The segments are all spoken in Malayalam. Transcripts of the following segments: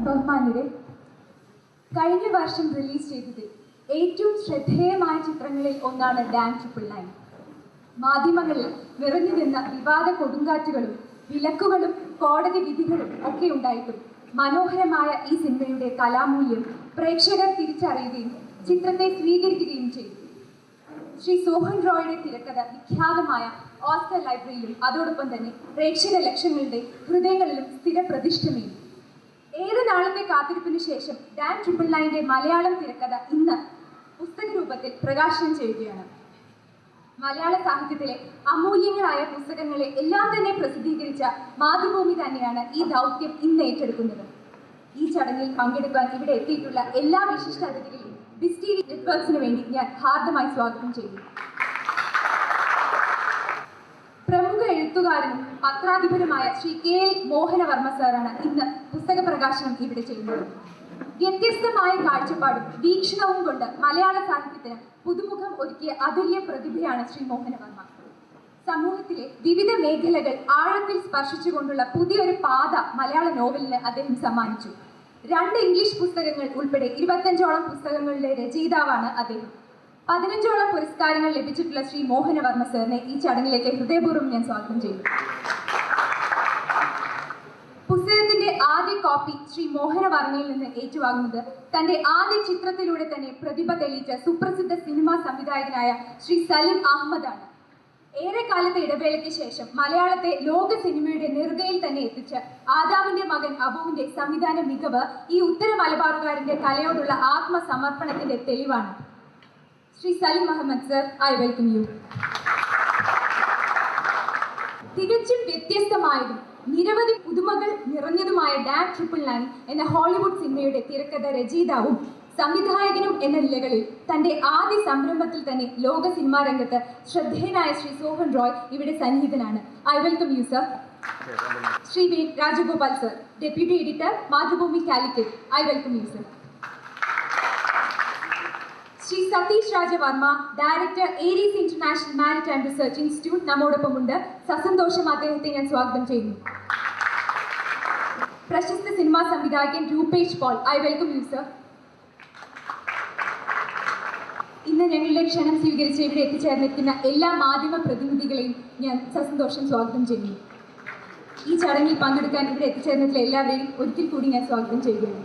ബഹുമാന്യരെ, കഴിഞ്ഞ വർഷം റിലീസ് ചെയ്തതിൽ ഏറ്റവും ശ്രദ്ധേയമായ ചിത്രങ്ങളിൽ ഒന്നാണ് ഡാം 999. മാധ്യമങ്ങളിൽ നിറഞ്ഞു നിന്ന വിവാദ കൊടുങ്കാറ്റുകളും വിലക്കുകളും കോടതി വിധികളും ഒക്കെ ഉണ്ടായിട്ടും മനോഹരമായ ഈ സിനിമയുടെ കലാമൂല്യം പ്രേക്ഷകർ തിരിച്ചറിയുകയും ചിത്രത്തെ സ്വീകരിക്കുകയും ചെയ്തു. ശ്രീ സോഹൻ റോയുടെ തിരക്കഥ വിഖ്യാതമായ ഓസ്കർ ലൈബ്രറിയിലും അതോടൊപ്പം തന്നെ പ്രേക്ഷക ലക്ഷങ്ങളുടെ ഹൃദയങ്ങളിലും സ്ഥിരപ്രതിഷ്ഠ നേടി. ഏറെ നാളത്തെ കാത്തിരിപ്പിന് ശേഷം ഡാം 999 മലയാളം തിരക്കഥ ഇന്ന് പുസ്തക രൂപത്തിൽ പ്രകാശനം ചെയ്യുകയാണ്. മലയാള സാഹിത്യത്തിലെ അമൂല്യങ്ങളായ പുസ്തകങ്ങളെ എല്ലാം തന്നെ പ്രസിദ്ധീകരിച്ച മാതൃഭൂമി തന്നെയാണ് ഈ ദൗത്യം ഇന്ന് ഏറ്റെടുക്കുന്നത്. ഈ ചടങ്ങിൽ പങ്കെടുക്കാൻ ഇവിടെ എത്തിയിട്ടുള്ള എല്ലാ വിശിഷ്ട അതിഥികളെയും ബിസ് ടിവി നെറ്റ്വർക്സിന് വേണ്ടി ഞാൻ ഹാർദമായി സ്വാഗതം ചെയ്യുന്നു. പ്രമുഖ എഴുത്തുകാരനും പത്രാധിപരുമായ ശ്രീ KL മോഹനവർമ്മ സാറാണ് ഇന്ന് പുസ്തക പ്രകാശനം ഇവിടെ ചെയ്യുന്നത്. വ്യത്യസ്തമായ കാഴ്ചപ്പാടും വീക്ഷണവും കൊണ്ട് മലയാള സാഹിത്യത്തിന് പുതുമുഖം ഒരുക്കിയ അതുല്യ പ്രതിഭയാണ് ശ്രീ മോഹനവർമ്മ. സമൂഹത്തിലെ വിവിധ മേഖലകൾ ആഴത്തിൽ സ്പർശിച്ചുകൊണ്ടുള്ള പുതിയൊരു പാത മലയാള നോവലിന് അദ്ദേഹം സമ്മാനിച്ചു. 2 ഇംഗ്ലീഷ് പുസ്തകങ്ങൾ ഉൾപ്പെടെ 25ഓളം പുസ്തകങ്ങളുടെ രചയിതാവാണ് അദ്ദേഹം. 15ഓളം പുരസ്കാരങ്ങൾ ലഭിച്ചിട്ടുള്ള ശ്രീ മോഹനവർമ്മ സാറിനെ ഈ ചടങ്ങിലേക്ക് ഹൃദയപൂർവ്വം ഞാൻ സ്വാഗതം ചെയ്യുന്നു. പുസ്തകത്തിന്റെ ആദ്യ കോപ്പി ശ്രീ മോഹനവർമ്മയിൽ നിന്ന് ഏറ്റുവാങ്ങുന്നത് തന്റെ ആദ്യ ചിത്രത്തിലൂടെ തന്നെ പ്രതിഭ തെളിയിച്ച സുപ്രസിദ്ധ സിനിമാ സംവിധായകനായ ശ്രീ സലിം അഹമ്മദാണ്. ഏറെക്കാലത്തെ ഇടവേളയ്ക്ക് ശേഷം മലയാളത്തെ ലോക സിനിമയുടെ നെറുകയിൽ തന്നെ എത്തിച്ച ആദാമിന്റെ മകൻ അബുവിന്റെ സംവിധാന മികവ് ഈ ഉത്തര മലബാറുകാരന്റെ കലയോടുള്ള ആത്മസമർപ്പണത്തിന്റെ തെളിവാണ്. Shri Salim Ahmed sir, I welcome you. തികച്ചും വ്യത്യസ്തമായതും നിരവധി പുതുമകൾ നിറഞ്ഞതുമായ ഡാം 999 എന്ന ഹോളിവുഡ് സിനിമയുടെ തിരക്കഥ രചയിതാവും സംവിധായകനും എന്ന നിലകളിൽ തന്റെ ആദ്യ സംരംഭത്തിൽ തന്നെ ലോക സിനിമാ രംഗത്ത് ശ്രദ്ധേയനായ ശ്രീ സോഹൻ റോയ് ഇവിടെ സന്നിഹിതനാണ്. I welcome you sir. Shri V Rajagopal sir, deputy editor, Mathrubhumi Calicut, I welcome you sir. Shri Satheesh Rajavarma, director, Aries international maritime research institute നമ്മോടൊപ്പമുണ്ട്. സസന്തോഷം അദ്ദേഹത്തെ ഞാൻ സ്വാഗതം ചെയ്യുന്നു. പ്രശസ്ത സിനിമാ സംവിധായകൻ Rupesh Paul, I welcome you sir. ഇന്ന് ഞങ്ങളുടെ ക്ഷണം സ്വീകരിച്ച് ഇവിടെ എത്തിച്ചേർന്നിരിക്കുന്ന എല്ലാ മാധ്യമ പ്രതിനിധികളെയും ഞാൻ സസന്തോഷം സ്വാഗതം ചെയ്യുന്നു. ഈ ചടങ്ങിൽ പങ്കെടുക്കാൻ ഇവിടെ എത്തിച്ചേർന്നിട്ടുള്ള എല്ലാവരെയും ഒരിക്കൽ കൂടി ഞാൻ സ്വാഗതം ചെയ്യുകയാണ്.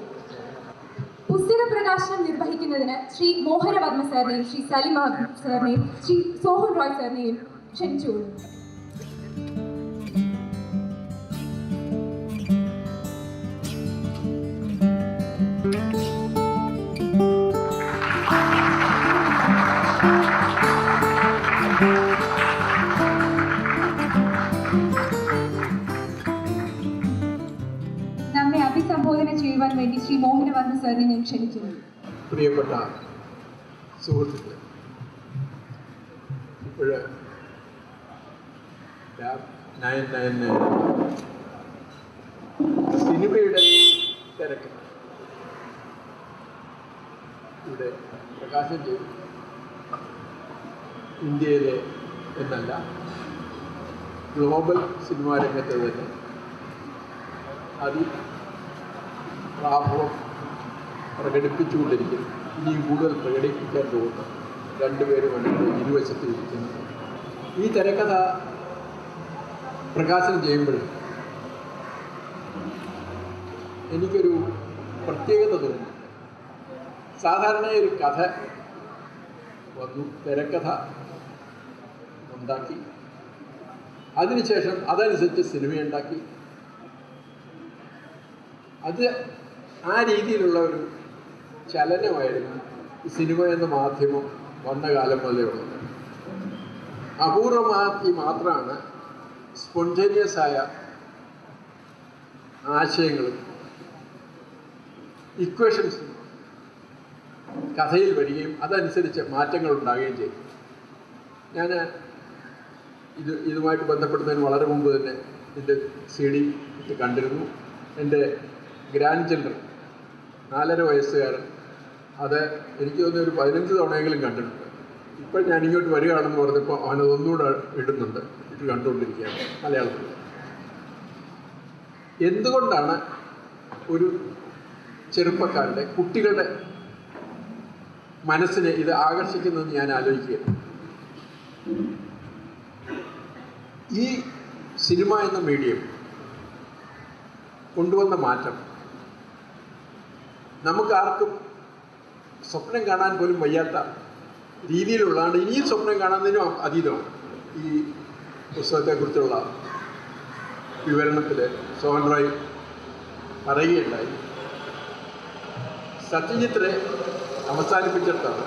പുസ്തക പ്രകാശനം നിർവഹിക്കുന്നതിന് ശ്രീ മോഹനവർമ്മ സാറിനെയും ശ്രീ സലിം അഹമ്മദ് സാറിനെയും ശ്രീ സോഹൻ റോയ് സാറിനെയും ക്ഷണിച്ചുകൊള്ളുന്നു. നമ്മെ അഭിസംബോധന ചെയ്യുവാൻ വേണ്ടി ശ്രീ മോഹനവർമ്മ സാറിനെ ഞാൻ ക്ഷണിക്കുന്നു. പ്രിയപ്പെട്ട സുഹൃത്തുക്കളെ, ഇപ്പോഴ് 999 സിനിമയുടെ തിരക്ക് ഇവിടെ പ്രകാശനം ചെയ്തു. ഇന്ത്യയിലെ എന്നല്ല, ഗ്ലോബൽ സിനിമാ രംഗത്ത് തന്നെ അതിപ്രാഭവം പ്രകടിപ്പിച്ചുകൊണ്ടിരിക്കുന്നു. ഇനിയും കൂടുതൽ പ്രകടിപ്പിക്കാൻ പോകുന്ന 2 പേരുമാണ് ഇരുവശത്ത് ഇരിക്കുന്നത്. ഈ തിരക്കഥ പ്രകാശനം ചെയ്യുമ്പോൾ എനിക്കൊരു പ്രത്യേകത തോന്നുന്നു. സാധാരണ ഒരു കഥ വന്നു, തിരക്കഥ ഉണ്ടാക്കി, അതിനുശേഷം അതനുസരിച്ച് സിനിമയുണ്ടാക്കി, അത് ആ രീതിയിലുള്ള ഒരു ചലനമായിരുന്നു സിനിമ എന്ന മാധ്യമം വന്ന കാലം മുതലേ ഉള്ളത്. അപൂർവമായി മാത്രമാണ് സ്പോണ്ടേനിയസായ ആശയങ്ങളും ഇക്വേഷൻസും കഥയിൽ വരികയും അതനുസരിച്ച് മാറ്റങ്ങൾ ഉണ്ടാകുകയും ചെയ്തു. ഞാൻ ഇതുമായിട്ട് ബന്ധപ്പെടുന്നതിന് വളരെ മുമ്പ് തന്നെ എൻ്റെ CD കണ്ടിരുന്നു. എൻ്റെ ഗ്രാൻഡ് ചിൽഡ്രൻ 4.5 വയസ്സുകാരൻ അത് എനിക്ക് തോന്നുന്ന ഒരു 15 തവണയെങ്കിലും കണ്ടിട്ടുണ്ട്. ഇപ്പോൾ ഞാനിങ്ങോട്ട് വരികയാണെന്ന് പറഞ്ഞപ്പോൾ അവനതൊന്നുകൂടെ ഇടുന്നുണ്ട്, ഇത് കണ്ടുകൊണ്ടിരിക്കുകയാണ് മലയാളത്തിൽ. എന്തുകൊണ്ടാണ് ഒരു ചെറുപ്പക്കാരുടെ കുട്ടികളുടെ മനസ്സിനെ ഇത് ആകർഷിക്കുന്നതെന്ന് ഞാൻ ആലോചിക്കുകയാണ്. ഈ സിനിമ എന്ന മീഡിയം കൊണ്ടുവന്ന മാറ്റം നമുക്കാർക്കും സ്വപ്നം കാണാൻ പോലും വയ്യാത്ത രീതിയിലുള്ളതാണ്. ഇനിയും സ്വപ്നം കാണുന്നതിനും അതീതമാണ്. ഈ പുസ്തകത്തെക്കുറിച്ചുള്ള വിവരണത്തിൽ സോഹൻ റോയ് പറയുകയുണ്ടായി, സത്യജിത്തിനെ അവസാനിപ്പിച്ചിട്ടാണ്,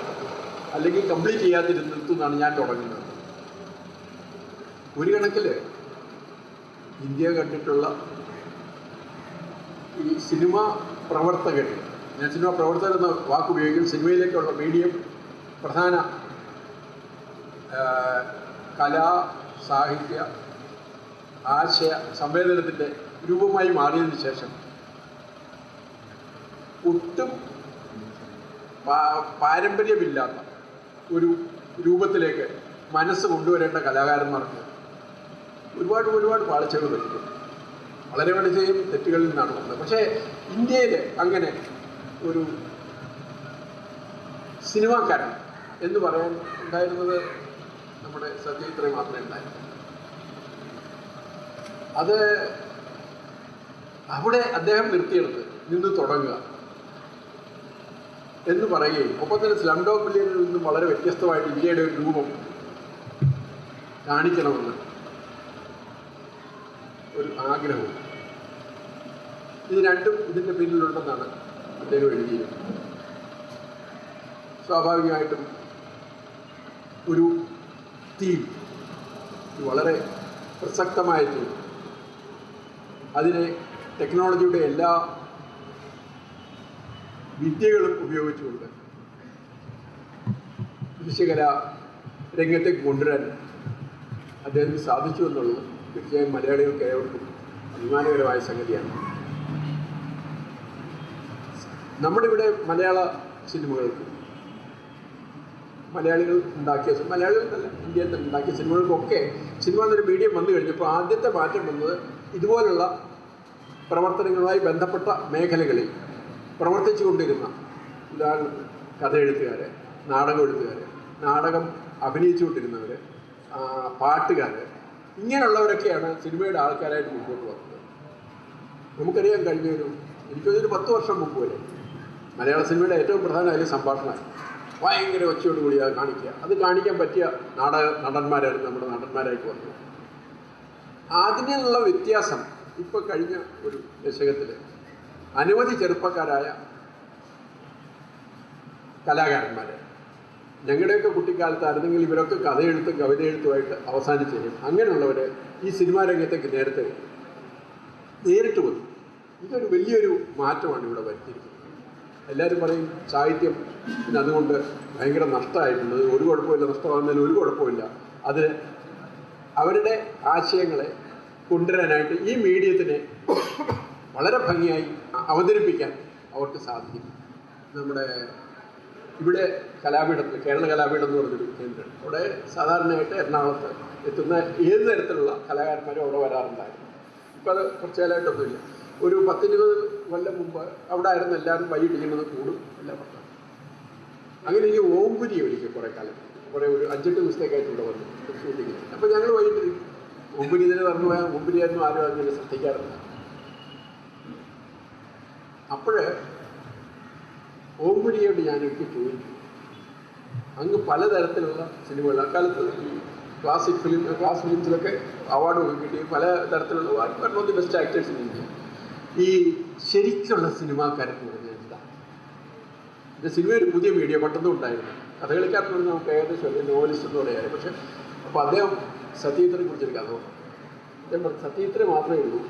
അല്ലെങ്കിൽ കംപ്ലീറ്റ് ചെയ്യാതിരുന്നിടത്തുനിന്നാണ് ഞാൻ തുടങ്ങുന്നത്. ഒരു കണക്കിൽ ഇന്ത്യ കണ്ടിട്ടുള്ള ഈ സിനിമ പ്രവർത്തകർ, ഞാൻ സിനിമ പ്രവർത്തകർ എന്ന വാക്കുപയോഗിക്കും, സിനിമയിലേക്കുള്ള മീഡിയം പ്രധാന കലാ സാഹിത്യ ആശയ സംവേദനത്തിൻ്റെ രൂപമായി മാറിയതിനു ശേഷം ഒട്ടും പാരമ്പര്യമില്ലാത്ത ഒരു രൂപത്തിലേക്ക് മനസ്സ് കൊണ്ടുവരേണ്ട കലാകാരന്മാർക്ക് ഒരുപാട് പാളിച്ചകൾ പറ്റിയിട്ടുണ്ട്. വളരെ പഠിച്ചയും തെറ്റുകളിൽ നിന്നാണ് വന്നത്. പക്ഷേ ഇന്ത്യയിൽ അങ്ങനെ ഒരു സിനിമാക്കാരൻ എന്ന് പറയാൻ ഉണ്ടായിരുന്നത് നമ്മുടെ സത്യജിത്ത് മാത്രമേ ഉണ്ടായിരുന്നു. അത് അവിടെ അദ്ദേഹം നിർത്തിയെടുത്ത് നിന്ന് തുടങ്ങുക എന്ന് പറയുകയും ഒപ്പം തന്നെ സ്ലം ഡോഗ് മില്ലിയനിൽ നിന്നും വളരെ വ്യത്യസ്തമായിട്ട് ഇന്ത്യയുടെ ഒരു രൂപം കാണിക്കണമെന്ന് ഒരു ആഗ്രഹവും, ഇത് രണ്ടും ഇതിൻ്റെ പിന്നിലുണ്ടെന്നാണ് അദ്ദേഹം എഴുതിയിരുന്നത്. സ്വാഭാവികമായിട്ടും ഒരു തീം, വളരെ പ്രസക്തമായ തീം, അതിനെ ടെക്നോളജിയുടെ എല്ലാ വിദ്യകളും ഉപയോഗിച്ചുകൊണ്ട് ദൃശ്യകലാ രംഗത്തേക്ക് കൊണ്ടുവരാൻ അദ്ദേഹത്തിന് സാധിച്ചു എന്നുള്ളത് തീർച്ചയായും മലയാളികൾക്ക് ഏവർക്കും അഭിമാനകരമായ സംഗതിയാണ്. നമ്മുടെ ഇവിടെ മലയാള സിനിമകൾക്ക്, മലയാളികൾ മലയാളികൾക്കല്ല, ഇന്ത്യയിൽ തന്നെ ഉണ്ടാക്കിയ സിനിമകൾക്കൊക്കെ സിനിമ എന്നൊരു മീഡിയം വന്നു കഴിഞ്ഞപ്പോൾ ആദ്യത്തെ മാറ്റം വന്നത് ഇതുപോലുള്ള പ്രവർത്തനങ്ങളുമായി ബന്ധപ്പെട്ട മേഖലകളിൽ പ്രവർത്തിച്ചു കൊണ്ടിരുന്ന, ഉദാഹരണത്തിന് കഥ എഴുത്തുകാർ, നാടകം എഴുത്തുകാർ, നാടകം അഭിനയിച്ചു കൊണ്ടിരുന്നവർ, പാട്ടുകാർ, ഇങ്ങനെയുള്ളവരൊക്കെയാണ് സിനിമയുടെ ആൾക്കാരായിട്ട് മുമ്പോട്ട് വന്നത്. നമുക്കറിയാൻ എനിക്കൊരു 10 വർഷം മുമ്പ് വരെ മലയാള സിനിമയുടെ ഏറ്റവും പ്രധാന കാര്യം സംഭാഷണമാണ്. ഭയങ്കര ഒച്ചയോട് കൂടി അത് കാണിക്കുക, അത് കാണിക്കാൻ പറ്റിയ നടന്മാരായിരുന്നു നമ്മുടെ നടന്മാരായിട്ട് വന്നത്. അതിനുള്ള വ്യത്യാസം ഇപ്പോൾ കഴിഞ്ഞ ഒരു ദശകത്തിൽ അനവധി ചെറുപ്പക്കാരായ കലാകാരന്മാർ, ഞങ്ങളുടെയൊക്കെ കുട്ടിക്കാലത്തായിരുന്നെങ്കിൽ ഇവരൊക്കെ കഥയെഴുത്തും കവിതയെഴുത്തുമായിട്ട് അവസാനിച്ചേരും. അങ്ങനെയുള്ളവർ ഈ സിനിമാ രംഗത്തേക്ക് നേരിട്ട് വന്നു. ഇതൊരു വലിയൊരു മാറ്റമാണ് ഇവിടെ വരുത്തിയിരിക്കുന്നത്. എല്ലാവരും പറയും സാഹിത്യം പിന്നെ അതുകൊണ്ട് ഭയങ്കര നഷ്ടമായിട്ടുണ്ട്, ഒരു കുഴപ്പമില്ല, നഷ്ടമാകുന്നതിന് ഒരു കുഴപ്പമില്ല. അത് അവരുടെ ആശയങ്ങളെ കൊണ്ടുവരാനായിട്ട് ഈ മീഡിയത്തിനെ വളരെ ഭംഗിയായി അവതരിപ്പിക്കാൻ അവർക്ക് സാധിക്കും. നമ്മുടെ ഇവിടെ കലാപീഠത്തിൽ, കേരള കലാപീഠം എന്ന് പറഞ്ഞൊരു കേന്ദ്രം, അവിടെ സാധാരണയായിട്ട് എറണാകുളത്ത് എത്തുന്ന ഏത് തരത്തിലുള്ള കലാകാരന്മാരും അവിടെ വരാറുണ്ടായിരുന്നു. ഇപ്പോൾ അത് കുറച്ച് കാലമായിട്ടൊന്നുമില്ല. ഒരു 10-20 കൊല്ലം മുമ്പ് അവിടെ ആയിരുന്നു എല്ലാവരും വൈകിട്ടിരിക്കുന്നത് കൂടും എല്ലാം പറഞ്ഞു. അങ്ങനെ എനിക്ക് ഓംപുരി ഒരിക്കൽ കുറേ കാലം, ഒരു 5-8 ദിവസത്തേക്കായിട്ട് ഇവിടെ വന്നു ഷൂട്ടിങ്ങിന്. അപ്പോൾ ഞങ്ങൾ വൈകിട്ട് ഓംപുരി ഇതിന് പറഞ്ഞു പോയാൽ ഓംപുരിയായിരുന്നു ആരും അങ്ങനെ ശ്രദ്ധിക്കാറില്ല. അപ്പോഴ് ഓംപുരിയോട് ഞാനൊക്കെ ചോദിച്ചു, അങ്ങ് പലതരത്തിലുള്ള സിനിമകൾ അക്കാലത്ത് ഈ ക്ലാസ് ഫിലിംസിലൊക്കെ അവാർഡ് കിട്ടി, പല തരത്തിലുള്ള one of the best actors in India. ഈ ശരിക്കുള്ള സിനിമാക്കാരെന്ന് പറഞ്ഞാൽ എന്താ? ഇത് സിനിമ ഒരു പുതിയ മീഡിയ പെട്ടെന്ന് ഉണ്ടായിരുന്നു. കഥകളിക്കാരെന്ന് പറഞ്ഞാൽ നമുക്ക് ഏകദേശം അല്ലെങ്കിൽ നോവലിസ്റ്റ് എന്ന് പറയാറ്. പക്ഷേ അപ്പോൾ അദ്ദേഹം സത്യജിത്തിനെ കുറിച്ചൊരു കഥ പറഞ്ഞു. അദ്ദേഹം പറഞ്ഞു സത്യജിത്തിനെ മാത്രമേ ഉള്ളൂ.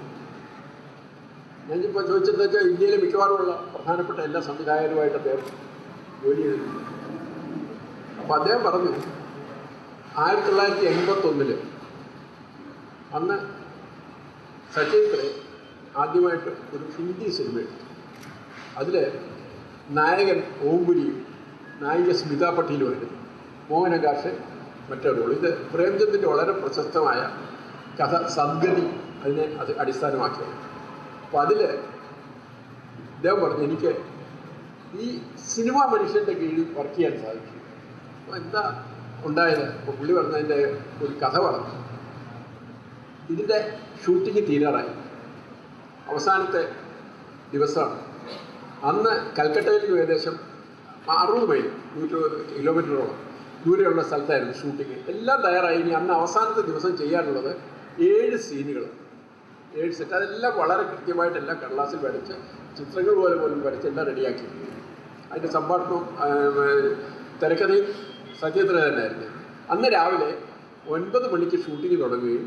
ഞാനിപ്പോൾ ചോദിച്ചതെന്ന് വെച്ചാൽ ഇന്ത്യയിലെ മിക്കവാറുമുള്ള പ്രധാനപ്പെട്ട എല്ലാ സംവിധായകരുമായിട്ട് അദ്ദേഹം ജോലി ചെയ്തിട്ടുണ്ട്. അപ്പോൾ അദ്ദേഹം പറഞ്ഞു 1981 അന്ന് സത്യജിത്ത് ആദ്യമായിട്ട് ഒരു ഹിന്ദി സിനിമ എടുത്തു. അതിൽ നായകൻ ഓംപുരിയും നായിക സ്മിത പട്ടീലുമായിരുന്നു. മോഹനകാശ് മറ്റൊരു റോൾ. ഇത് പ്രേംചന്ദിൻ്റെ വളരെ പ്രശസ്തമായ കഥ സദ്ഗതി അത് അടിസ്ഥാനമാക്കിയാണ്. അപ്പോൾ അതിൽ ഇദ്ദേഹം പറഞ്ഞു, എനിക്ക് ഈ സിനിമാ മനുഷ്യൻ്റെ കീഴിൽ വർക്ക് ചെയ്യാൻ സാധിക്കും. അപ്പോൾ എന്താ ഉണ്ടായത്? അപ്പോൾ പുള്ളി പറഞ്ഞതിൻ്റെ ഒരു കഥ പറഞ്ഞു. ഇതിൻ്റെ ഷൂട്ടിങ് തീരാറായി, അവസാനത്തെ ദിവസമാണ്. അന്ന് കൽക്കട്ടയിൽ ഏകദേശം 60 മൈൽ 120 കിലോമീറ്ററോളം ദൂരെയുള്ള സ്ഥലത്തായിരുന്നു ഷൂട്ടിങ്. എല്ലാം തയ്യാറായി. ഇനി അന്ന് അവസാനത്തെ ദിവസം ചെയ്യാനുള്ളത് 7 സീനുകൾ, 7 സെറ്റ്. അതെല്ലാം വളരെ കൃത്യമായിട്ട് എല്ലാം കടലാസിൽ വരച്ച് ചിത്രങ്ങൾ പോലും വരച്ച് എല്ലാം റെഡിയാക്കി. അതിൻ്റെ സംഭാഷണവും തിരക്കഥയും സത്യത്ര തന്നെയായിരുന്നു. അന്ന് രാവിലെ 9 മണിക്ക് ഷൂട്ടിങ് തുടങ്ങുകയും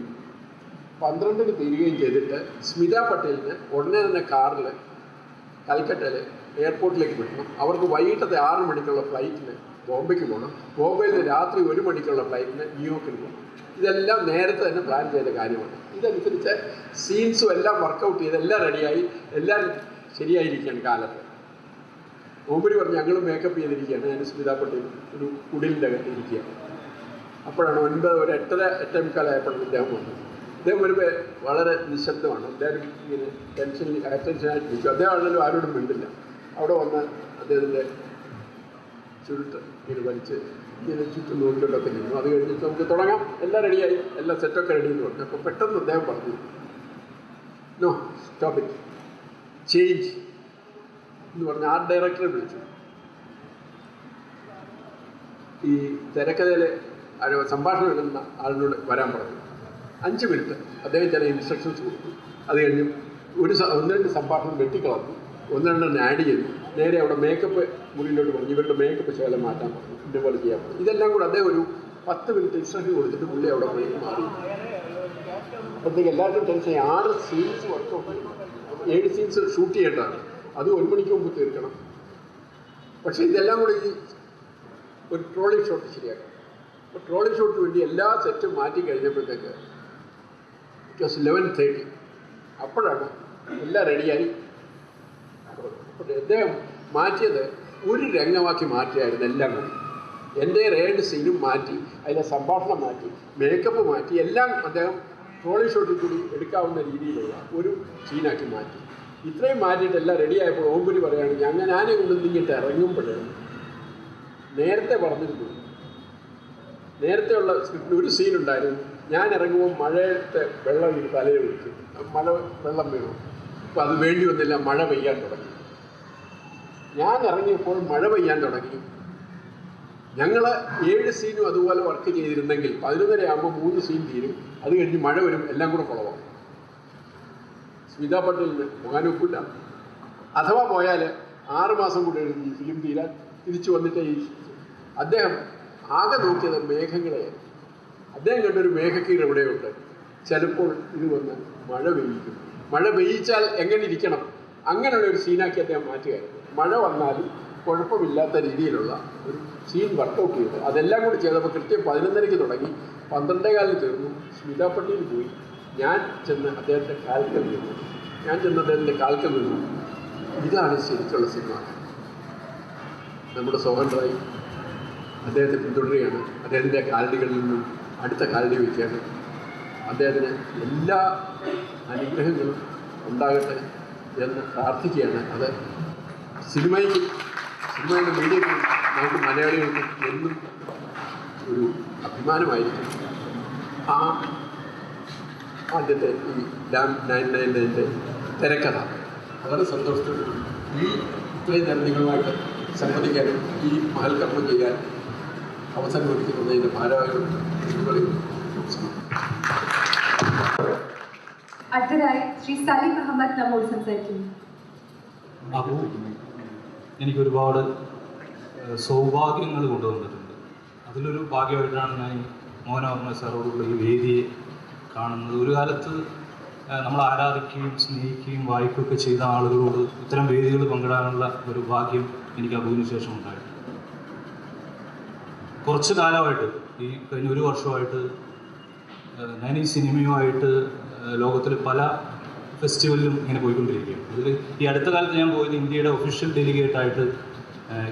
12-ന് തീരുകയും ചെയ്തിട്ട് സ്മിത പട്ടേലിന് ഉടനെ തന്നെ കാറിൽ കൽക്കട്ടയിൽ എയർപോർട്ടിലേക്ക് വിടണം. അവർക്ക് വൈകിട്ടത്തെ 6 മണിക്കുള്ള ഫ്ലൈറ്റിന് ബോംബെക്ക് പോകണം. ബോംബെയിൽ നിന്ന് രാത്രി 1 മണിക്കുള്ള ഫ്ലൈറ്റിന് ന്യൂയോർക്കിൽ പോകണം. ഇതെല്ലാം നേരത്തെ തന്നെ പ്ലാൻ ചെയ്ത കാര്യമാണ്. ഇതനുസരിച്ച് സീൻസും എല്ലാം വർക്കൗട്ട് ചെയ്ത് എല്ലാം റെഡിയായി, എല്ലാം ശരിയായിരിക്കുകയാണ് കാലത്ത്. ഓമ്പരി പറഞ്ഞു, ഞങ്ങൾ മേക്കപ്പ് ചെയ്തിരിക്കുകയാണ്. ഞാൻ സ്മിത പട്ടേൽ ഒരു കുടിലിൻ്റെ അകത്ത് ഇരിക്കുകയാണ്. അപ്പോഴാണ് 9, ഒരു 8:30, 8:45 ഇദ്ദേഹം വന്നത്. അദ്ദേഹം വരുമ്പോൾ വളരെ നിശബ്ദമാണ്. അദ്ദേഹം ഇങ്ങനെ അറ്റൻഷനായിട്ട് ഇരിക്കും. അദ്ദേഹം ആണെങ്കിലും ആരോടും മിണ്ടില്ല. അവിടെ വന്ന് അദ്ദേഹത്തിൻ്റെ ചുരുട്ട് ഇങ്ങനെ വലിച്ച് ഇങ്ങനെ ചുറ്റും നോക്കിയിട്ടൊക്കെ നിന്നു. അത് കഴിഞ്ഞിട്ട് നമുക്ക് തുടങ്ങാം, എല്ലാം റെഡിയായി, എല്ലാം സെറ്റൊക്കെ റെഡി എന്ന് പറഞ്ഞു. അപ്പോൾ പെട്ടെന്ന് അദ്ദേഹം പറഞ്ഞു, നോ സ്റ്റോപ്പ് ഇറ്റ്, ചേഞ്ച് എന്ന് പറഞ്ഞ് ആർട്ട് ഡയറക്ടറെ വിളിച്ചു. ഈ തിരക്കഥയിൽ സംഭാഷണം എഴുതുന്ന ആളിനോട് വരാൻ പറഞ്ഞു. 5 മിനിറ്റ് അദ്ദേഹം ചില ഇൻസ്ട്രക്ഷൻസ് കൊടുത്തു. അത് കഴിഞ്ഞ് 1-2 സംഭാഷണം വെട്ടിക്കളഞ്ഞു, 1-2 ആഡ് ചെയ്തു. നേരെ അവിടെ മേക്കപ്പ് മുറിയിലോട്ട് പറഞ്ഞു, ഇവരുടെ മേക്കപ്പ് ശേലം മാറ്റാൻ പറഞ്ഞു, ഇതേപോലെ ചെയ്യാൻ പറഞ്ഞു. ഇതെല്ലാം കൂടെ അദ്ദേഹം ഒരു 10 മിനിറ്റ് ഇൻസ്ട്രക്ഷൻ കൊടുത്തിട്ട് പുള്ളി അവിടെ പോയി മാറി. അപ്പോഴത്തേക്ക് എല്ലാവർക്കും tension. 6 scenes workout, 7 scenes shoot ചെയ്യേണ്ടതാണ്. അത് 1 മണിക്ക് മുമ്പ് തീർക്കണം. പക്ഷേ ഇതെല്ലാം കൂടി ഈ ഒരു ട്രോളി ഷോട്ട് ശരിയാക്കണം. അപ്പോൾ ട്രോളി ഷോട്ടിന് വേണ്ടി എല്ലാ സെറ്റും മാറ്റി കഴിഞ്ഞപ്പോഴത്തേക്ക് ഇറ്റ് വാസ് 11:30. അപ്പോഴാണ് എല്ലാം റെഡിയായി. അപ്പോൾ അദ്ദേഹം മാറ്റിയത് ഒരു രംഗമാക്കി മാറ്റിയായിരുന്നു എല്ലാം കൂടി. എൻ്റെ 7 സീനും മാറ്റി, അതിലെ സംഭാഷണം മാറ്റി, മേക്കപ്പ് മാറ്റി, എല്ലാം അദ്ദേഹം ട്രോളി ഷോട്ടിൽ കൂടി എടുക്കാവുന്ന രീതിയിലുള്ള ഒരു സീനാക്കി മാറ്റി. ഇത്രയും മാറ്റിയിട്ട് എല്ലാം റെഡിയായപ്പോൾ ഓമ്പരി പറയുകയാണ്, ഞാനേ കൊണ്ട് ഇങ്ങോട്ട് ഇറങ്ങുമ്പോഴാണ് നേരത്തെ പറഞ്ഞിരുന്നു. നേരത്തെയുള്ള സ്ക്രിപ്റ്റിൽ ഒരു സീനുണ്ടായിരുന്നു, ഞാൻ ഇറങ്ങുമ്പോൾ മഴയത്തെ വെള്ളം ഈ തലയിൽ വിളിച്ചു, മഴ വെള്ളം വീണു. അപ്പോൾ അത് വേണ്ടി വന്നില്ല, മഴ പെയ്യാൻ തുടങ്ങി. ഞാൻ ഇറങ്ങിയപ്പോൾ മഴ പെയ്യാൻ തുടങ്ങി. ഞങ്ങൾ 7 സീനും അതുപോലെ വർക്ക് ചെയ്തിരുന്നെങ്കിൽ 11:30 ആകുമ്പോൾ 3 സീൻ തീരും. അത് കഴിഞ്ഞ് മഴ വരും, എല്ലാം കൂടെ കുളവാകും. സ്മിത പട്ടേലിന് പോകാനൊക്കില്ല. അഥവാ പോയാൽ 6 മാസം കൂടെ എഴുതി ഈ ഫിലിം തീരാൻ. തിരിച്ചു വന്നിട്ട് അദ്ദേഹം ആകെ നോക്കിയത് മേഘങ്ങളെ. അദ്ദേഹം കണ്ടൊരു മേഘക്കീട് എവിടെയുണ്ട്, ചിലപ്പോൾ ഇത് വന്ന് മഴ പെയ്യിക്കും. മഴ പെയ്യിച്ചാൽ എങ്ങനെ ഇരിക്കണം, അങ്ങനെയുള്ള ഒരു സീനാക്കി അദ്ദേഹം മാറ്റുകയായിരുന്നു. മഴ വന്നാലും കുഴപ്പമില്ലാത്ത രീതിയിലുള്ള ഒരു സീൻ വർക്കൗട്ട് ചെയ്തു. അതെല്ലാം കൂടി ചെയ്തപ്പോൾ കൃത്യം 11:30 തുടങ്ങി, 12:15 തീർന്നു. സ്മിത പട്ടേൽ പോയി. ഞാൻ ചെന്ന് അദ്ദേഹത്തിൻ്റെ കാൽക്കൽ നിന്നു. ഇതാണ് ശരിക്കുള്ള സിനിമ. നമ്മുടെ സോഹൻ റായ് അദ്ദേഹത്തെ പിന്തുടരുകയാണ്. അദ്ദേഹത്തിൻ്റെ കാലടികളിൽ നിന്നും അടുത്ത കാലടി വയ്ക്കുകയാണ്. അദ്ദേഹത്തിന് എല്ലാ അനുഗ്രഹങ്ങളും ഉണ്ടാകട്ടെ എന്ന് പ്രാർത്ഥിക്കുകയാണ്. അത് സിനിമയുടെ മീഡിയയ്ക്കും നമുക്ക് മലയാളികൾക്കും എന്നും ഒരു അഭിമാനമായിരിക്കും. ആദ്യത്തെ ഈ ഡാം 999 തിരക്കഥ വളരെ സന്തോഷത്തോടെ ഇത്രയും നേരം നിങ്ങളുമായിട്ട് സംവദിക്കാനും ഈ മഹൽക്കർമ്മം ചെയ്യാൻ അവസരം ഒരുക്കുന്നതിൻ്റെ ഭാരവാഹികളും അടുത്തതായി ശ്രീ സലീം അഹമ്മദ് നമ്മോട് സംസാരിക്കുന്നു. അബു എനിക്കൊരുപാട് സൗഭാഗ്യങ്ങൾ കൊണ്ടുവന്നിട്ടുണ്ട്. അതിലൊരു ഭാഗ്യമായിട്ടാണ് ഞാൻ മോഹനവർമ്മ സാറോടുള്ള ഈ വേദിയെ കാണുന്നത്. ഒരു കാലത്ത് നമ്മൾ ആരാധിക്കുകയും സ്നേഹിക്കുകയും വായിക്കുകയൊക്കെ ചെയ്ത ആളുകളോട് ഇത്തരം വേദികൾ പങ്കിടാനുള്ള ഒരു ഭാഗ്യം എനിക്ക് അബുവിന് ശേഷം ഉണ്ടായിട്ടുണ്ട്. കുറച്ച് കാലമായിട്ട് ഈ കഴിഞ്ഞ 1 വർഷമായിട്ട് ഞാൻ ഈ സിനിമയുമായിട്ട് ലോകത്തിൽ പല ഫെസ്റ്റിവലിലും ഇങ്ങനെ പോയിക്കൊണ്ടിരിക്കുകയാണ്. അതിൽ ഈ അടുത്ത കാലത്ത് ഞാൻ പോയത് ഇന്ത്യയുടെ ഒഫീഷ്യൽ ഡെലിഗേറ്റായിട്ട്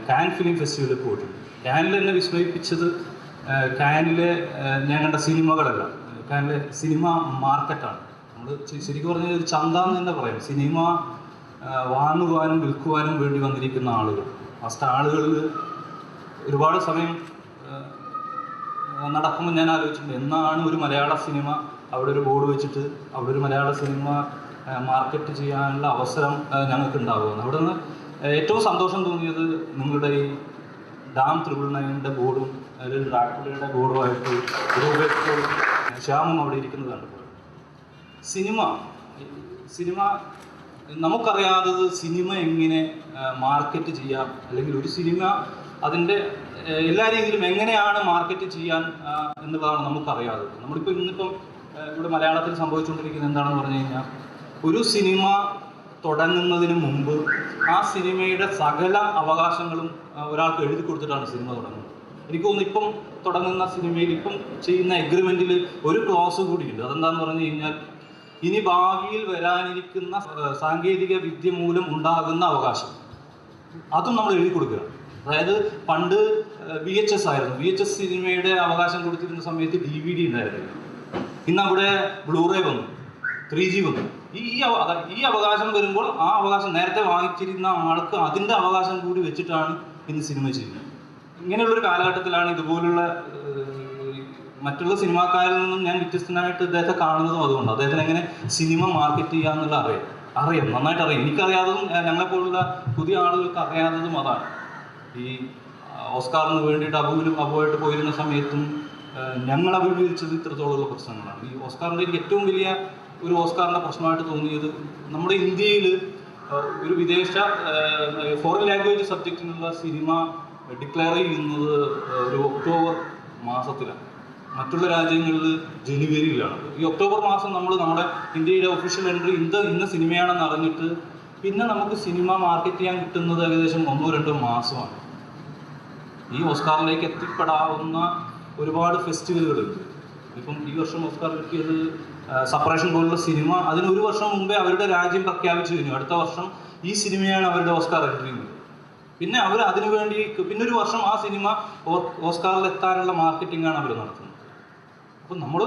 കാൻ ഫിലിം ഫെസ്റ്റിവലിൽ പോയിട്ടുണ്ട്. കാനിൽ എന്നെ വിസ്മയിപ്പിച്ചത് കാനിലെ ഞാൻ കണ്ട സിനിമകളല്ല, കാനിലെ സിനിമ മാർക്കറ്റാണ്. നമ്മൾ ശരിക്കും പറഞ്ഞാൽ ഒരു ചന്ത എന്ന് തന്നെ പറയാം. സിനിമ വാങ്ങുവാനും വിൽക്കുവാനും വേണ്ടി വന്നിരിക്കുന്ന ആളുകൾ, ആ സ്റ്റാളുകളിൽ ഒരുപാട് സമയം നടക്കുമ്പോൾ ഞാൻ ആലോചിച്ചിട്ടുണ്ട്, എന്നാണ് ഒരു മലയാള സിനിമ അവിടെ ഒരു ബോർഡ് വെച്ചിട്ട് അവിടെ ഒരു മലയാള സിനിമ മാർക്കറ്റ് ചെയ്യാനുള്ള അവസരം ഞങ്ങൾക്ക് ഉണ്ടാകുമെന്ന്. അവിടെ നിന്ന് ഏറ്റവും സന്തോഷം തോന്നിയത് നിങ്ങളുടെ ഈ ഡാം 999 ബോർഡും അല്ലെങ്കിൽ ഡ്രാക്കുളയുടെ ബോർഡുമായിട്ട് രൂപേഷ് ശ്യാമും അവിടെ ഇരിക്കുന്നത് കണ്ടപ്പോൾ സിനിമ നമുക്കറിയാത്തത് സിനിമ എങ്ങനെ മാർക്കറ്റ് ചെയ്യാം, അല്ലെങ്കിൽ ഒരു സിനിമ അതിൻ്റെ എല്ലാ രീതിയിലും എങ്ങനെയാണ് മാർക്കറ്റ് ചെയ്യാൻ എന്നുള്ളതാണ് നമുക്കറിയാത്തത്. നമ്മളിപ്പോൾ ഇന്നിപ്പം ഇവിടെ മലയാളത്തിൽ സംഭവിച്ചുകൊണ്ടിരിക്കുന്നത് എന്താണെന്ന് പറഞ്ഞു കഴിഞ്ഞാൽ, ഒരു സിനിമ തുടങ്ങുന്നതിന് മുമ്പ് ആ സിനിമയുടെ സകല അവകാശങ്ങളും ഒരാൾക്ക് എഴുതി കൊടുത്തിട്ടാണ് സിനിമ തുടങ്ങുന്നത്. എനിക്ക് തോന്നുന്നു ഇപ്പം തുടങ്ങുന്ന സിനിമയിൽ ഇപ്പം ചെയ്യുന്ന എഗ്രിമെൻറ്റിൽ ഒരു ക്ലോസ് കൂടിയുണ്ട്. അതെന്താണെന്ന് പറഞ്ഞു കഴിഞ്ഞാൽ, ഇനി ഭാവിയിൽ വരാനിരിക്കുന്ന സാങ്കേതിക വിദ്യ മൂലം ഉണ്ടാകുന്ന അവകാശം അതും നമ്മൾ എഴുതി കൊടുക്കുക. അതായത് പണ്ട് VHS ആയിരുന്നു, VHS സിനിമയുടെ അവകാശം കൊടുത്തിരുന്ന സമയത്ത് DVD ഉണ്ടായിരുന്നു. ഇന്നവിടെ ബ്ലൂറേ വന്നു, 3G വന്നു. ഈ അവകാശം വരുമ്പോൾ ആ അവകാശം നേരത്തെ വാങ്ങിച്ചിരുന്ന ആൾക്ക് അതിൻ്റെ അവകാശം കൂടി വെച്ചിട്ടാണ് ഇന്ന് സിനിമ ചെയ്യുന്നത്. ഇങ്ങനെയുള്ളൊരു കാലഘട്ടത്തിലാണ് ഇതുപോലുള്ള മറ്റുള്ള സിനിമാക്കാരിൽ നിന്നും ഞാൻ വ്യത്യസ്തനായിട്ട് ഇദ്ദേഹത്തെ കാണുന്നതും അതുകൊണ്ട്. അദ്ദേഹത്തിന് എങ്ങനെ സിനിമ മാർക്കറ്റ് ചെയ്യാന്നുള്ള അറിയാം, നന്നായിട്ട് അറിയാം. എനിക്കറിയാത്തതും ഞങ്ങളെപ്പോലുള്ള പുതിയ ആളുകൾക്ക് അറിയാത്തതും അതാണ്. ഈ ഓസ്കാറിന് വേണ്ടിയിട്ട് അബുവായിട്ട് പോയിരുന്ന സമയത്തും ഞങ്ങൾ അഭിമുഖീകരിച്ചത് ഇത്രത്തോളമുള്ള പ്രശ്നങ്ങളാണ്. ഈ ഓസ്കാറിൻ്റെ ഏറ്റവും വലിയ ഒരു ഓസ്കാറിൻ്റെ പ്രശ്നമായിട്ട് തോന്നിയത്, നമ്മുടെ ഇന്ത്യയിൽ ഒരു വിദേശ ഫോറിൻ ലാംഗ്വേജ് സബ്ജക്റ്റിനുള്ള സിനിമ ഡിക്ലെയർ ചെയ്യുന്നത് ഒരു ഒക്ടോബർ മാസത്തിലാണ്. മറ്റുള്ള രാജ്യങ്ങളിൽ ജനുവരിയിലാണ്. ഈ ഒക്ടോബർ മാസം നമ്മുടെ ഇന്ത്യയുടെ ഒഫീഷ്യൽ എൻട്രി ഇന്ന സിനിമയാണെന്ന് അറിഞ്ഞിട്ട് പിന്നെ നമുക്ക് സിനിമ മാർക്കറ്റ് ചെയ്യാൻ കിട്ടുന്നത് ഏകദേശം 1-2 മാസമാണ്. ഈ ഓസ്കാറിലേക്ക് എത്തിപ്പെടാവുന്ന ഒരുപാട് ഫെസ്റ്റിവലുകളുണ്ട്. ഇപ്പം ഈ വർഷം ഓസ്കാർ കിട്ടിയത് സെപ്പറേഷൻ പോലുള്ള സിനിമ അതിന് 1 വർഷം മുമ്പേ അവരുടെ രാജ്യം പ്രഖ്യാപിച്ചു കഴിഞ്ഞു, അടുത്ത വർഷം ഈ സിനിമയാണ് അവരുടെ ഓസ്കാർ എൻട്രി ചെയ്യുന്നത്. പിന്നെ അവർ അതിനുവേണ്ടി പിന്നെ 1 വർഷം ആ സിനിമ ഓസ്കാറിൽ എത്താനുള്ള മാർക്കറ്റിംഗാണ് അവർ നടത്തുന്നത്. അപ്പം നമ്മൾ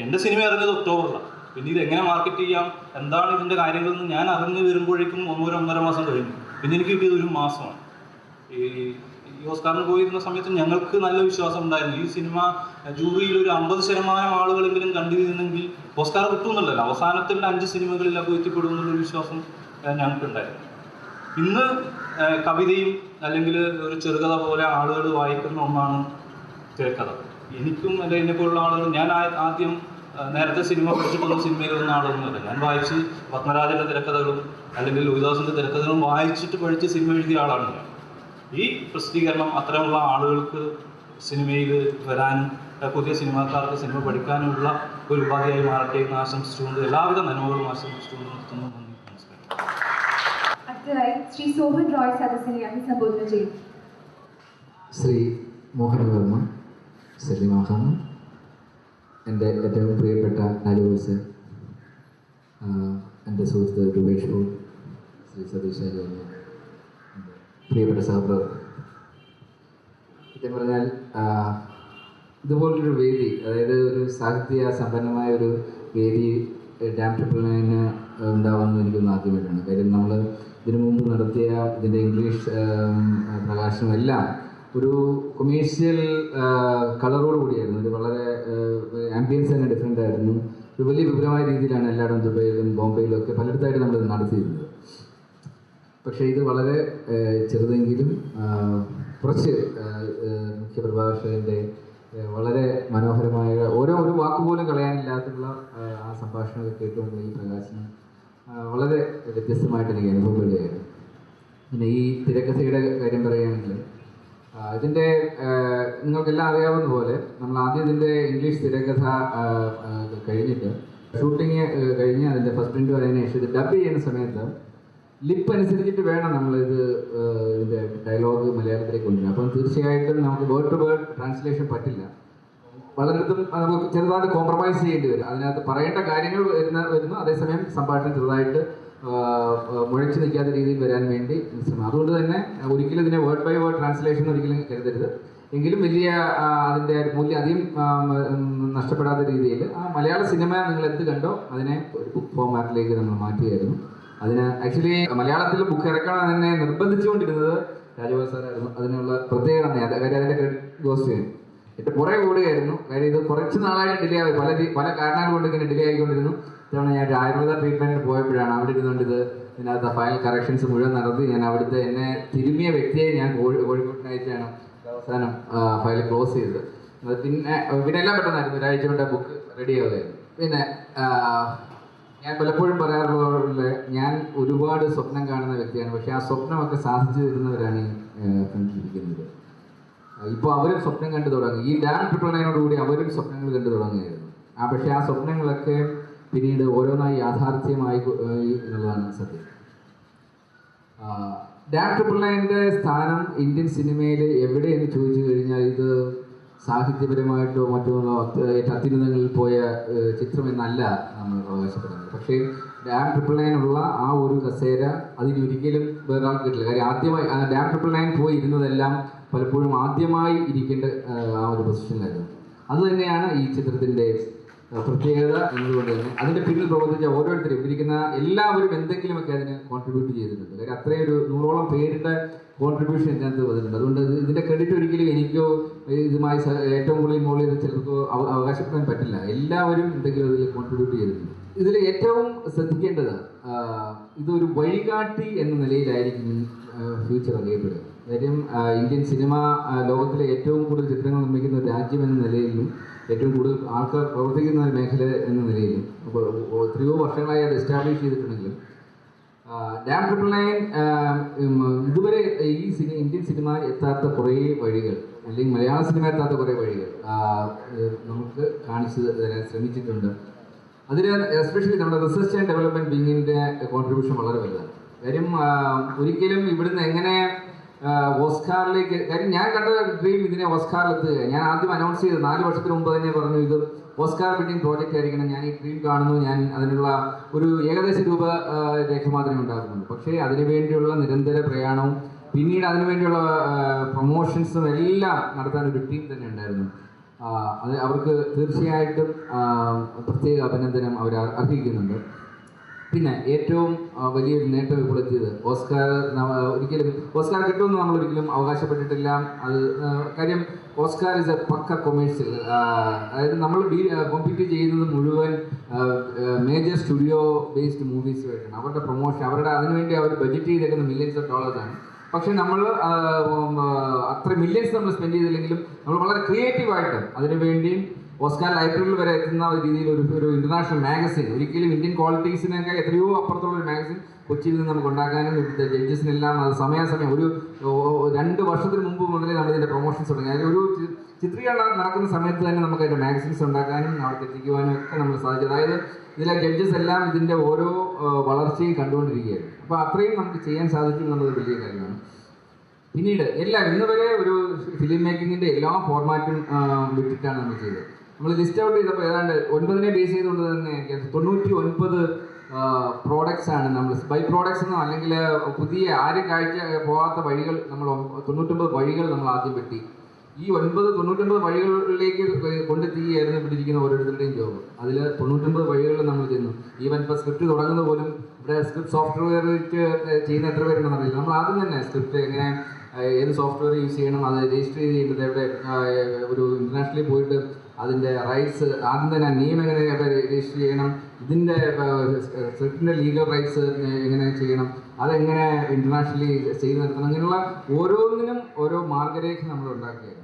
എൻ്റെ സിനിമ അറിഞ്ഞത് ഒക്ടോബറിലാണ്. പിന്നെ ഇത് എങ്ങനെ മാർക്കറ്റ് ചെയ്യാം, എന്താണ് ഇതിൻ്റെ കാര്യങ്ങളെന്ന് ഞാൻ അറിഞ്ഞ് വരുമ്പോഴേക്കും 1-1.5 മാസം കഴിഞ്ഞു. പിന്നെ എനിക്ക് കിട്ടിയത് 1 മാസമാണ്. ഈ ഓസ്കാറിന് പോയിരുന്ന സമയത്ത് ഞങ്ങൾക്ക് നല്ല വിശ്വാസം ഉണ്ടായിരുന്നു, ഈ സിനിമ ജൂറിയിൽ ഒരു 50% ആളുകളെങ്കിലും കണ്ടിരുന്നെങ്കിൽ ഓസ്കാർ കിട്ടുമെന്നുള്ളതല്ല, അവസാനത്തുള്ള 5 സിനിമകളിൽ അപ്പോൾ എത്തിപ്പെടുമെന്നുള്ളൊരു വിശ്വാസം ഞങ്ങൾക്കുണ്ടായിരുന്നു. ഇന്ന് കവിതയും അല്ലെങ്കിൽ ഒരു ചെറുകഥ പോലെ ആളുകൾ വായിക്കുന്ന ഒന്നാണ് തിരക്കഥ. എനിക്കും അല്ലെങ്കിൽ എന്നെപ്പോലുള്ള ആളുകൾ, ഞാൻ ആദ്യം നേരത്തെ സിനിമ പഠിച്ചിട്ടൊന്നും സിനിമയിൽ വന്ന ആളൊന്നുമല്ല. ഞാൻ വായിച്ച് പത്മരാജൻ്റെ തിരക്കഥകളും അല്ലെങ്കിൽ ലോഹിദാസിൻ്റെ തിരക്കഥകളും വായിച്ചിട്ട് പഠിച്ച് സിനിമ എഴുതിയ ആളാണ് ഞാൻ. ഈ പ്രസിദ്ധീകരണം അത്തരമുള്ള ആളുകൾക്ക് സിനിമയിൽ വരാനും പുതിയ സിനിമാക്കാർക്ക് സിനിമ പഠിക്കാനുമുള്ള ഒരു ഉപാധിയായി മാറട്ടെ എന്ന് ആശംസിച്ചുകൊണ്ട് എല്ലാവിധ നന്മകളും ആശംസിച്ചുകൊണ്ട് നിർത്തുന്നു. നമസ്കാരം. അടുത്തതായി ശ്രീ സോഹൻ റോയ് സദസ്സിനെ അഭിസംബോധന ചെയ്യും. ശ്രീ മോഹനവർമ്മ, സലിമാഹാമ, എൻ്റെ ഏറ്റവും പ്രിയപ്പെട്ട നാലുവയസ്, എൻ്റെ സുഹൃത്ത് രൂപേഷ് ബോൾ, ശ്രീ സതീഷ് ആചാര്യ, പ്രിയപ്പെട്ട സഹപ്രവർത്തകർ, സത്യം പറഞ്ഞാൽ ഇതുപോലൊരു വേദി, അതായത് ഒരു സാഹിത്യ സമ്പന്നമായ ഒരു വേദി ഡാം 999 ഉണ്ടാവുമെന്ന് എനിക്കൊന്ന് ആദ്യമായിട്ടാണ്. കാര്യം നമ്മൾ ഇതിനു മുമ്പ് നടത്തിയ ഇതിൻ്റെ ഇംഗ്ലീഷ് പ്രകാശനം എല്ലാം ഒരു കൊമേഴ്ഷ്യൽ കളറോട് കൂടിയായിരുന്നു. ഒരു വളരെ ആംബിയൻസ് തന്നെ ഡിഫറെൻ്റ് ആയിരുന്നു. ഒരു വലിയ വിപുലമായ രീതിയിലാണ് എല്ലായിടവും ദുബൈയിലും ബോംബെയിലും ഒക്കെ പലയിടത്തായിട്ട് നമ്മളിത് നടത്തിയിരുന്നത്. പക്ഷേ ഇത് വളരെ ചെറുതെങ്കിലും കുറച്ച് മുഖ്യപ്രഭാഷകൻ്റെ വളരെ മനോഹരമായ ഒരു വാക്കുപോലും കളയാനില്ലാത്തുള്ള ആ സംഭാഷണമൊക്കെ കേട്ടുകൊണ്ട് ഈ പ്രകാശനം വളരെ വ്യത്യസ്തമായിട്ട് എനിക്ക് അനുഭവപ്പെടുകയായിരുന്നു. പിന്നെ ഈ തിരക്കഥയുടെ കാര്യം പറയുകയാണെങ്കിൽ ഇതിൻ്റെ നിങ്ങൾക്കെല്ലാം അറിയാവുന്ന പോലെ നമ്മൾ ആദ്യം ഇതിൻ്റെ ഇംഗ്ലീഷ് തിരക്കഥ കഴിഞ്ഞിട്ട് ഷൂട്ടിങ് കഴിഞ്ഞ് അതിൻ്റെ ഫസ്റ്റ് പ്രിൻ്റ് അതിന് ശേഷം ഇത് ഡബ് ചെയ്യുന്ന സമയത്ത് ലിപ്പ് അനുസരിച്ചിട്ട് വേണം നമ്മളിത് ഇതിൻ്റെ ഡയലോഗ് മലയാളത്തിലേക്ക് കൊണ്ടുവരാം. അപ്പം തീർച്ചയായിട്ടും നമുക്ക് വേർഡ് ടു വേർഡ് ട്രാൻസ്ലേഷൻ പറ്റില്ല. പലയിടത്തും നമുക്ക് ചെറുതായിട്ട് കോംപ്രമൈസ് ചെയ്യേണ്ടി വരും. അതിനകത്ത് പറയേണ്ട കാര്യങ്ങൾ വരുന്നു, അതേസമയം സംഭാഷണം ചെറുതായിട്ട് മുഴച്ചു നിൽക്കാത്ത രീതിയിൽ വരാൻ വേണ്ടി ശ്രമം. അതുകൊണ്ട് തന്നെ ഒരിക്കലും ഇതിനെ വേർഡ് ബൈ വേർഡ് ട്രാൻസ്ലേഷൻ ഒരിക്കലും കരുതരുത്. എങ്കിലും വലിയ അതിൻ്റെ മൂല്യം അധികം നഷ്ടപ്പെടാത്ത രീതിയിൽ ആ മലയാള സിനിമ നിങ്ങൾ എന്ത് കണ്ടോ അതിനെ ഒരു ബുക്ക് ഫോമാറ്റിലേക്ക് നമ്മൾ മാറ്റുകയായിരുന്നു. അതിന് ആക്ച്വലി മലയാളത്തിൽ ബുക്ക് ഇറക്കണം തന്നെ നിർബന്ധിച്ചുകൊണ്ടിരുന്നത് രാജഗോപാൽ സാറായിരുന്നു. അതിനുള്ള പ്രത്യേക നന്ദി. കാര്യം അതിൻ്റെ ക്രെഡിറ്റ് ഗോസ് ചെയ്യും. എൻ്റെ പുറകെ ഓടുകയായിരുന്നു. കാര്യം ഇത് കുറച്ച് നാളായിട്ട് ഡിലേ ആയി, പല കാരണങ്ങൾ കൊണ്ട് ഇങ്ങനെ ഡിലേ ആയിക്കൊണ്ടിരുന്നു. ഇത്തവണ ഞാൻ ഒരു ആയുർവേദ ട്രീറ്റ്മെൻറ്റിന് പോയപ്പോഴാണ് അവിടെ ഇരുന്നുകൊണ്ട് ഇതിനകത്ത് ഫൈനൽ കറക്ഷൻസ് മുഴുവൻ നടത്തി. ഞാൻ അവിടുത്തെ എന്നെ തിരുമിയ വ്യക്തിയെ ഞാൻ കോഴിക്കോട്ടിനായിട്ടാണ് അവസാനം ഫയൽ ക്ലോസ് ചെയ്തത്. പിന്നെ എല്ലാം പെട്ടെന്നായിരുന്നു. ഒരാഴ്ച കൊണ്ട് ബുക്ക് റെഡി ആവുകയായിരുന്നു. പിന്നെ ഞാൻ പലപ്പോഴും പറയാറുള്ള ഞാൻ ഒരുപാട് സ്വപ്നം കാണുന്ന വ്യക്തിയാണ്. പക്ഷേ ആ സ്വപ്നമൊക്കെ സാധിച്ചു തരുന്നവരാണ് ഈ ഫ്രണ്ട്സിരിക്കുന്നത്. ഇപ്പോൾ അവരും സ്വപ്നം കണ്ടു തുടങ്ങി. ഈ ഡാം 999 അവരും സ്വപ്നങ്ങൾ കണ്ടു തുടങ്ങുകയായിരുന്നു. പക്ഷേ ആ സ്വപ്നങ്ങളൊക്കെ പിന്നീട് ഓരോന്നായി യാഥാർത്ഥ്യമായി എന്നുള്ളതാണ് സത്യം. ഡാം 999 സ്ഥാനം ഇന്ത്യൻ സിനിമയിൽ എവിടെയെന്ന് ചോദിച്ചു കഴിഞ്ഞാൽ ഇത് സാഹിത്യപരമായിട്ടോ മറ്റോ അത്യുന്നതങ്ങളിൽ പോയ ചിത്രമെന്നല്ല നമ്മൾ അവകാശപ്പെടുന്നത്. പക്ഷേ ഡാം 999 ആ ഒരു കസേര അതിനൊരിക്കലും വേറൊരാൾക്ക് കിട്ടില്ല. കാര്യം ആദ്യമായി ഡാം 999 പോയി ഇരുന്നതെല്ലാം പലപ്പോഴും ആദ്യമായി ഇരിക്കേണ്ട ആ ഒരു പൊസിഷനിലായിരുന്നു. അതുതന്നെയാണ് ഈ ചിത്രത്തിൻ്റെ പ്രത്യേകത എന്നതുകൊണ്ട് തന്നെ അതിൻ്റെ പിന്നിൽ പ്രവർത്തിച്ച ഓരോരുത്തരും ഇരിക്കുന്ന എല്ലാവരും എന്തെങ്കിലുമൊക്കെ അതിന് കോൺട്രിബ്യൂട്ട് ചെയ്തിട്ടുണ്ട്. കാര്യം അത്രയും ഒരു 100ഓളം പേരുടെ കോൺട്രിബ്യൂഷൻ ഇതിനകത്ത് വന്നിട്ടുണ്ട്. അതുകൊണ്ട് ഇതിൻ്റെ ക്രെഡിറ്റ് ഒരിക്കലും എനിക്കോ ഇതുമായി ഏറ്റവും കൂടുതൽ ഇൻവോൾവ് ചെയ്ത് ചിലർക്കോ അവകാശപ്പെടാൻ പറ്റില്ല. എല്ലാവരും എന്തെങ്കിലും അതിൽ കോൺട്രിബ്യൂട്ട് ചെയ്തിട്ടുണ്ട്. ഇതിൽ ഏറ്റവും ശ്രദ്ധിക്കേണ്ടത് ഇതൊരു വഴികാട്ടി എന്ന നിലയിലായിരിക്കും ഫ്യൂച്ചർ അറിയപ്പെടുക. കാര്യം ഇന്ത്യൻ സിനിമ ലോകത്തിലെ ഏറ്റവും കൂടുതൽ ചിത്രങ്ങൾ നിർമ്മിക്കുന്ന ഒരു രാജ്യം എന്ന നിലയിലും ഏറ്റവും കൂടുതൽ ആൾക്കാർ പ്രവർത്തിക്കുന്ന ഒരു മേഖല എന്ന നിലയിലും എത്രയോ വർഷങ്ങളായി അത് എസ്റ്റാബ്ലിഷ് ചെയ്തിട്ടുണ്ടെങ്കിലും ഡാം 999 ഇതുവരെ ഈ ഇന്ത്യൻ സിനിമ എത്താത്ത കുറേ വഴികൾ അല്ലെങ്കിൽ മലയാള സിനിമ എത്താത്ത കുറേ വഴികൾ നമുക്ക് കാണിച്ചു തരാൻ ശ്രമിച്ചിട്ടുണ്ട്. അതിൽ എസ്പെഷ്യലി നമ്മുടെ റിസർച്ച് ആൻഡ് ഡെവലപ്മെൻറ്റ് വിങ്ങിൻ്റെ കോൺട്രിബ്യൂഷൻ വളരെ വലുതാണ്. കാര്യം ഒരിക്കലും ഇവിടുന്ന് എങ്ങനെ ഓസ്കാറിലേക്ക്, കാര്യം ഞാൻ കണ്ട ഡ്രീം ഇതിനെ ഓസ്കാറിലെത്തുക. ഞാൻ ആദ്യം അനൗൺസ് ചെയ്ത് 4 വർഷത്തിന് മുമ്പ് തന്നെ പറഞ്ഞു ഇത് ഓസ്കാർ വിന്നിംഗ് പ്രോജക്റ്റ് ആയിരിക്കണം. ഞാൻ ഈ ഡ്രീം കാണുന്നു, ഞാൻ അതിനുള്ള ഒരു ഏകദേശ രൂപരേഖ മാത്രമേ ഉണ്ടാകുന്നുള്ളൂ. പക്ഷേ അതിനുവേണ്ടിയുള്ള നിരന്തര പ്രയാണവും പിന്നീട് അതിനുവേണ്ടിയുള്ള പ്രൊമോഷൻസും എല്ലാം നടത്താൻ ഒരു ടീം തന്നെ ഉണ്ടായിരുന്നു. അത് അവർക്ക് തീർച്ചയായിട്ടും പ്രത്യേക അഭിനന്ദനം അവർ അർഹിക്കുന്നുണ്ട്. പിന്നെ ഏറ്റവും വലിയൊരു നേട്ടം ഇപ്പോൾ എത്തിയത് ഓസ്കാർ. ഒരിക്കലും ഓസ്കാർ കിട്ടുമെന്ന് നമ്മൾ ഒരിക്കലും അവകാശപ്പെട്ടിട്ടില്ല. അത് കാര്യം Oscar is a pakka commercial. അതായത് നമ്മൾ കോമ്പീറ്റ് ചെയ്യുന്നത് മുഴുവൻ മേജർ സ്റ്റുഡിയോ ബേസ്ഡ് മൂവീസുമായിട്ടാണ്. അവരുടെ പ്രൊമോഷൻ അതിനുവേണ്ടി അവർ ബഡ്ജറ്റ് ചെയ്തേക്കുന്ന മില്യൺസ് ഓഫ് ഡോളേഴ്സാണ്. പക്ഷേ നമ്മൾ അത്ര മില്യൺസ് നമ്മൾ സ്പെൻഡ് ചെയ്തില്ലെങ്കിലും നമ്മൾ വളരെ ക്രിയേറ്റീവായിട്ട് അതിനുവേണ്ടിയും ഓസ്കാർ ലൈബ്രറിയിൽ വരെ എത്തുന്ന രീതിയിൽ ഒരു ഇന്റർനാഷണൽ മാഗസിൻ, ഒരിക്കലും ഇന്ത്യൻ ക്വാളിറ്റീസിനൊക്കെ എത്രയോ അപ്പുറത്തുള്ള ഒരു മാഗസിൻ കൊച്ചിയിൽ നിന്ന് നമുക്ക് ഉണ്ടാക്കാനും ഇവിടുത്തെ ജഡ്ജസിനെല്ലാം അത് സമയാസമയം ഒരു 2 വർഷത്തിന് മുമ്പ് മുതലേ നമ്മളിതിൻ്റെ പ്രൊമോഷൻസ് തുടങ്ങി. അതിൽ ഒരു ചിത്രീകരണം നടക്കുന്ന സമയത്ത് തന്നെ നമുക്ക് അതിൻ്റെ മാഗസിൻസ് ഉണ്ടാക്കാനും അവർക്ക് എത്തിക്കുവാനും ഒക്കെ നമ്മൾ സാധിച്ചു. അതായത് ഇതിലെ ജഡ്ജസ് എല്ലാം ഇതിൻ്റെ ഓരോ വളർച്ചയും കണ്ടുകൊണ്ടിരിക്കുകയായിരുന്നു. അപ്പോൾ അത്രയും നമുക്ക് ചെയ്യാൻ സാധിച്ചു എന്നുള്ളത് വലിയ കാര്യമാണ്. പിന്നീട് ഇന്ന് വരെ ഒരു ഫിലിം മേക്കിങ്ങിൻ്റെ എല്ലാ ഫോർമാറ്റും വിട്ടിട്ടാണ് നമ്മൾ ചെയ്തത്. നമ്മൾ ലിസ്റ്റ് ഔട്ട് ചെയ്തപ്പോൾ ഏതാണ്ട് 9നെ ബേസ് ചെയ്തുകൊണ്ട് തന്നെ 99 പ്രോഡക്ട്സ് ആണ് നമ്മൾ ബൈ പ്രോഡക്ട്സ് എന്നോ അല്ലെങ്കിൽ പുതിയ ആരും കാഴ്ച പോകാത്ത വഴികൾ നമ്മൾ 99 വഴികൾ നമ്മൾ ആദ്യം വെട്ടി. ഈ 99 വഴികളിലേക്ക് കൊണ്ടെത്തിയായിരുന്നു ഇവിടെ ഇരിക്കുന്ന ഓരോരുത്തരുടെയും ജോബ്. അതിൽ 99 വഴികളിൽ നമ്മൾ ചെന്നു. ഈവൻ ഇപ്പോൾ സ്ക്രിപ്റ്റ് തുടങ്ങുന്നത് പോലും ഇവിടെ സ്ക്രിപ്റ്റ് സോഫ്റ്റ്വെയർ വെച്ച് ചെയ്യുന്ന എത്ര പേരുണ്ടെന്ന് അറിയില്ല. നമ്മൾ ആദ്യം തന്നെ സ്ക്രിപ്റ്റ് എങ്ങനെ ഏത് സോഫ്റ്റ്വെയർ യൂസ് ചെയ്യണം, അത് രജിസ്റ്റർ ചെയ്യേണ്ടത് എവിടെ, ഒരു ഇൻ്റർനാഷണലി പോയിട്ട് അതിൻ്റെ റൈറ്റ്സ് ആദ്യം തന്നെ നെയിം എങ്ങനെ രജിസ്റ്റർ ചെയ്യണം, ഇതിൻ്റെ സ്ക്രിപ്റ്റിൻ്റെ ലീഗൽ റൈറ്റ്സ് എങ്ങനെ ചെയ്യണം, അതെങ്ങനെ ഇൻ്റർനാഷണലി ചെയ്ത് നിർത്തണം, അങ്ങനെയുള്ള ഓരോന്നിനും ഓരോ മാർഗരേഖ നമ്മൾ ഉണ്ടാക്കുകയായിരുന്നു.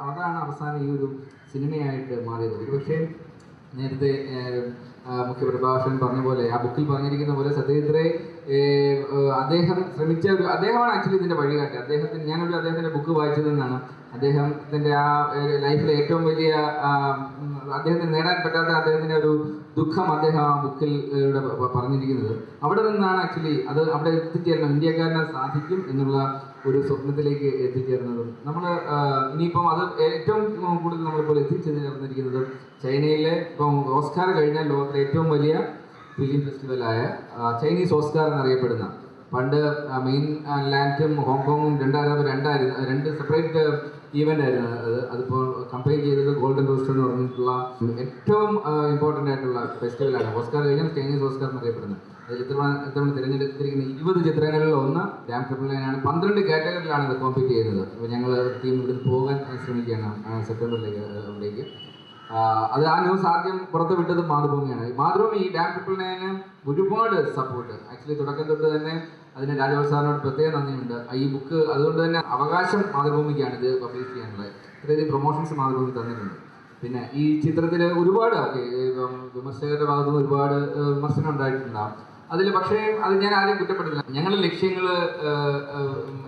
അതാണ് അവസാനം ഈ ഒരു സിനിമയായിട്ട് മാറിയത്. ഒരു പക്ഷേ നേരത്തെ മുഖ്യപ്രഭാഷകൻ പറഞ്ഞ പോലെ ആ ബുക്കിൽ പറഞ്ഞിരിക്കുന്ന പോലെ സത്യജിത്ത് അദ്ദേഹം ശ്രമിച്ച അദ്ദേഹമാണ് ആക്ച്വലി ഇതിൻ്റെ വഴികാട്ടി. ഞാനൊരു അദ്ദേഹത്തിൻ്റെ ബുക്ക് വായിച്ചതെന്നാണ് അദ്ദേഹത്തിൻ്റെ ആ ലൈഫിലെ ഏറ്റവും വലിയ അദ്ദേഹത്തിന് നേടാൻ പറ്റാത്ത അദ്ദേഹത്തിൻ്റെ ഒരു ദുഃഖം അദ്ദേഹം ആ ബുക്കിൽ പറഞ്ഞിരിക്കുന്നത്. അവിടെ നിന്നാണ് ആക്ച്വലി അവിടെ എത്തിച്ചേരണം, ഇന്ത്യക്കാരനെ സാധിക്കും എന്നുള്ള ഒരു സ്വപ്നത്തിലേക്ക് എത്തിച്ചേർന്നതും. നമ്മൾ ഇനിയിപ്പം അത് ഏറ്റവും കൂടുതൽ നമ്മളിപ്പോൾ എത്തിച്ചേർന്നിരിക്കുന്നത് ചൈനയിലെ ഇപ്പം ഓസ്കാർ കഴിഞ്ഞാൽ ലോകത്തിലെ ഏറ്റവും വലിയ ഫിലിം ഫെസ്റ്റിവലായ ചൈനീസ് ഓസ്കാർ എന്നറിയപ്പെടുന്ന, പണ്ട് മെയിൻ ലാൻഡും ഹോങ്കോങ്ങും രണ്ട് സെപ്പറേറ്റ് ഈവൻ്റ് ആയിരുന്നു അത്. അതിപ്പോൾ കമ്പയർ ചെയ്തത് ഗോൾഡൻ റോസ്റ്റർ എന്ന് പറഞ്ഞിട്ടുള്ള ഏറ്റവും ഇമ്പോർട്ടൻ്റ് ആയിട്ടുള്ള ഫെസ്റ്റിവലാണ്. ഓസ്കാർ കഴിഞ്ഞാൽ ചൈനീസ് ഓസ്കാർ എന്നറിയപ്പെടുന്നത്. അതിൽ ഇത്തവണ തിരഞ്ഞെടുത്തിരിക്കുന്ന 20 ചിത്രങ്ങളിൽ ഒന്ന് ഡാം ട്രിപ്പിൾ നയനാണ്. 12 കാറ്റഗറിയിലാണ് ഇത് കോമ്പീറ്റ് ചെയ്യുന്നത്. അപ്പോൾ ഞങ്ങൾ ടീം ഇവിടുന്ന് പോകാൻ ശ്രമിക്കുകയാണ് സെപ്റ്റംബറിലേക്ക് അവിടേക്ക്. അത് ആ ന്യൂസ് ആദ്യം പുറത്ത് വിട്ടത് മാതൃഭൂമിയാണ്. മാതൃഭൂമി ഈ ഡാം ട്രിപ്പിൾ നയന് ഒരുപാട് സപ്പോർട്ട്, ആക്ച്വലി തുടക്കം തൊട്ട് തന്നെ അതിന് രാജഗോപാൽ സാറിനോട് പ്രത്യേകം നന്ദിയുണ്ട്. ഈ ബുക്ക് അതുകൊണ്ട് തന്നെ അവകാശം മാതൃഭൂമിക്കാണ് ഇത് പബ്ലിഷ് ചെയ്യാനുള്ളത്. ഇത്രയധികം പ്രൊമോഷൻസ് മാതൃഭൂമി തന്നിട്ടുണ്ട്. പിന്നെ ഈ ചിത്രത്തിൽ ഒരുപാട് വിമർശകരുടെ ഭാഗത്തുനിന്ന് ഒരുപാട് വിമർശനം ഉണ്ടായിട്ടുണ്ടാകും അതിൽ. പക്ഷേ അത് ഞാൻ ആരെയും കുറ്റപ്പെടുത്തില്ല. ഞങ്ങളുടെ ലക്ഷ്യങ്ങൾ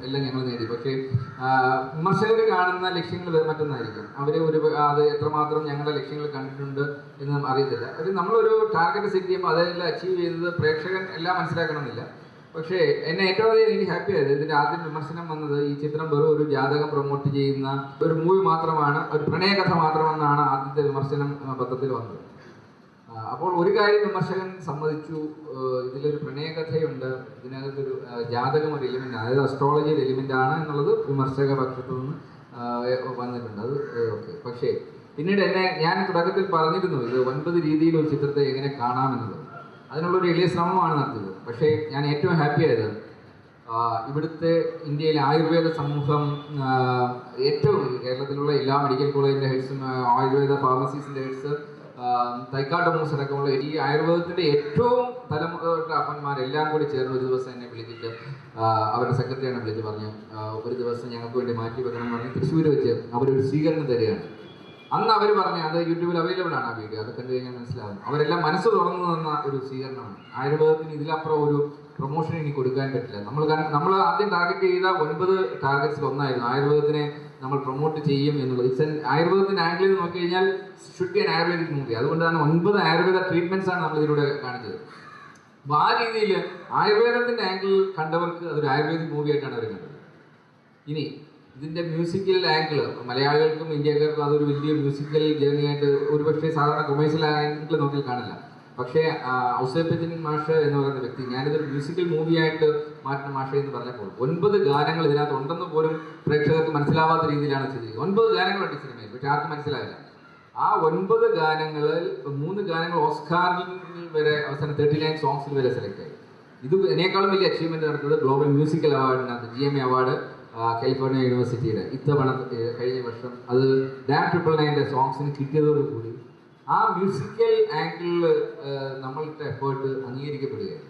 എല്ലാം ഞങ്ങൾ നേടി. പക്ഷേ വിമർശകർ കാണുന്ന ലക്ഷ്യങ്ങൾ മറ്റൊന്നായിരിക്കും. അവർ അത് എത്രമാത്രം ഞങ്ങളുടെ ലക്ഷ്യങ്ങൾ കണ്ടിട്ടുണ്ട് എന്ന് അറിയത്തില്ല. അത് നമ്മളൊരു ടാർഗറ്റ് സെറ്റ് ചെയ്യുമ്പോൾ അതെല്ലാം അച്ചീവ് ചെയ്തത് പ്രേക്ഷകൻ എല്ലാം മനസ്സിലാക്കണമെന്നില്ല. പക്ഷേ എന്നെ ഏറ്റവും അധികം എനിക്ക് ഹാപ്പി ആയത് ഇതിൻ്റെ ആദ്യം വിമർശനം വന്നത് ഈ ചിത്രം വെറും ഒരു ജാതകം പ്രൊമോട്ട് ചെയ്യുന്ന ഒരു മൂവി മാത്രമാണ്, ഒരു പ്രണയകഥ മാത്രമെന്നാണ് ആദ്യത്തെ വിമർശനം പത്രത്തിൽ വന്നത്. അപ്പോൾ ഒരു കാര്യം വിമർശകൻ സമ്മതിച്ചു, ഇതിലൊരു പ്രണയകഥയുണ്ട്, ഇതിനകത്തൊരു ജാതകം ഒരു എലിമെൻ്റ്, അതായത് അസ്ട്രോളജി ഒരു എലിമെൻ്റ് ആണ് എന്നുള്ളത് വിമർശക പക്ഷത്തു നിന്ന് വന്നിട്ടുണ്ട്. അത് ഓക്കെ. പക്ഷേ പിന്നീട് ഞാൻ തുടക്കത്തിൽ പറഞ്ഞിരുന്നു ഇത് 9 രീതിയിൽ ഒരു ചിത്രത്തെ എങ്ങനെ കാണാമെന്നുള്ളത്. അതിനുള്ളൊരു എളിയ ശ്രമമാണ് നടത്തിയത്. പക്ഷേ ഞാൻ ഏറ്റവും ഹാപ്പി ആയത് ഇവിടുത്തെ ഇന്ത്യയിലെ ആയുർവേദ സമൂഹം, ഏറ്റവും കേരളത്തിലുള്ള എല്ലാ മെഡിക്കൽ കോളേജിൻ്റെ ഹെഡ്സും ആയുർവേദ ഫാർമസീസിൻ്റെ ഹെഡ്സ്, തൈക്കാട്ടമൂസ് അടക്കമുള്ള ഈ ആയുർവേദത്തിൻ്റെ ഏറ്റവും തലമുറ അപ്പന്മാരെല്ലാം കൂടി ചേർന്ന് ഒരു ദിവസം എന്നെ വിളിച്ചിട്ട് അവരുടെ സെക്രട്ടറിയാണ് വിളിച്ച് പറഞ്ഞു ഒരു ദിവസം ഞങ്ങൾക്ക് വേണ്ടി മാറ്റി വെക്കണം എന്ന് പറഞ്ഞ് തൃശ്ശൂർ വെച്ച് അവരൊരു സ്വീകരണം തരികയാണ്. അന്ന് അവർ പറഞ്ഞ അത് യൂട്യൂബിൽ അവൈലബിൾ ആണ് ആ വീഡിയോ, അത് കണ്ടു കഴിഞ്ഞാൽ മനസ്സിലാവും. അവരെല്ലാം മനസ്സ് തുറന്നു തന്ന ഒരു സ്വീകരണമാണ്. ആയുർവേദത്തിന് ഇതിലപ്പുറം ഒരു പ്രൊമോഷൻ ഇനി കൊടുക്കാൻ പറ്റില്ല. നമ്മൾ ആദ്യം ടാർഗറ്റ് ചെയ്ത 9 ടാർഗറ്റ്സിൽ ഒന്നായിരുന്നു ആയുർവേദത്തിനെ നമ്മൾ പ്രൊമോട്ട് ചെയ്യും എന്നുള്ളത്. ആയുർവേദത്തിൻ്റെ ആംഗിളിൽ നിന്ന് നോക്കി കഴിഞ്ഞാൽ should be an ayurvedic movie. അതുകൊണ്ടാണ് 9 ആയുർവേദ ട്രീറ്റ്മെൻറ്റ്സ് ആണ് നമ്മൾ ഇതിലൂടെ കാണിച്ചത്. അപ്പോൾ ആ രീതിയിൽ ആയുർവേദത്തിൻ്റെ ആംഗിൾ കണ്ടവർക്ക് അതൊരു ആയുർവേദിക് മൂവിയായിട്ടാണ് അവർ കണ്ടത്. ഇനി ഇതിൻ്റെ മ്യൂസിക്കൽ ആംഗിൾ മലയാളികൾക്കും ഇന്ത്യക്കാർക്കും അതൊരു വലിയ മ്യൂസിക്കൽ ജേർണിയായിട്ട് ഒരുപക്ഷെ സാധാരണ കൊമേഴ്ഷ്യൽ ആംഗിൾ നോക്കിയാൽ കാണില്ല. പക്ഷേ ഔസേപ്പച്ചൻ മാഷ് എന്ന് പറയുന്ന വ്യക്തി ഞാനിതൊരു മ്യൂസിക്കൽ മൂവിയായിട്ട് മാറ്റുന്ന മാഷ എന്ന് പറഞ്ഞപ്പോൾ 9 ഗാനങ്ങൾ ഇതിനകത്ത് ഉണ്ടെന്ന് പോലും പ്രേക്ഷകർക്ക് മനസ്സിലാവാത്ത രീതിയിലാണ് ചെയ്തിരിക്കുന്നത്. 9 ഗാനങ്ങളുണ്ട് ഈ സിനിമയിൽ, പക്ഷെ ആർക്കും മനസ്സിലാവില്ല. ആ 9 ഗാനങ്ങളിൽ 3 ഗാനങ്ങൾ ഓസ്കാറിൽ വരെ അവസാനം 39 സോങ്സിൽ വരെ സെലക്ട് ആയി. ഇത് ഇതിനേക്കാളും വലിയ അച്ചീവ്മെൻറ്റ് നടത്തുന്നത് ഗ്ലോബൽ മ്യൂസിക്കൽ അവാർഡിനകത്ത് GMA അവാർഡ് കാലിഫോർണിയ യൂണിവേഴ്സിറ്റിയുടെ ഇത്തവണ കഴിഞ്ഞ വർഷം അത് ഡാം ട്രിപ്പിൾ നയൻ്റെ സോങ്സിന് കിട്ടിയതോടുകൂടി ആ മ്യൂസിക്കൽ ആംഗിളിൽ നമ്മളുടെ എഫേർട്ട് അംഗീകരിക്കപ്പെടുകയാണ്.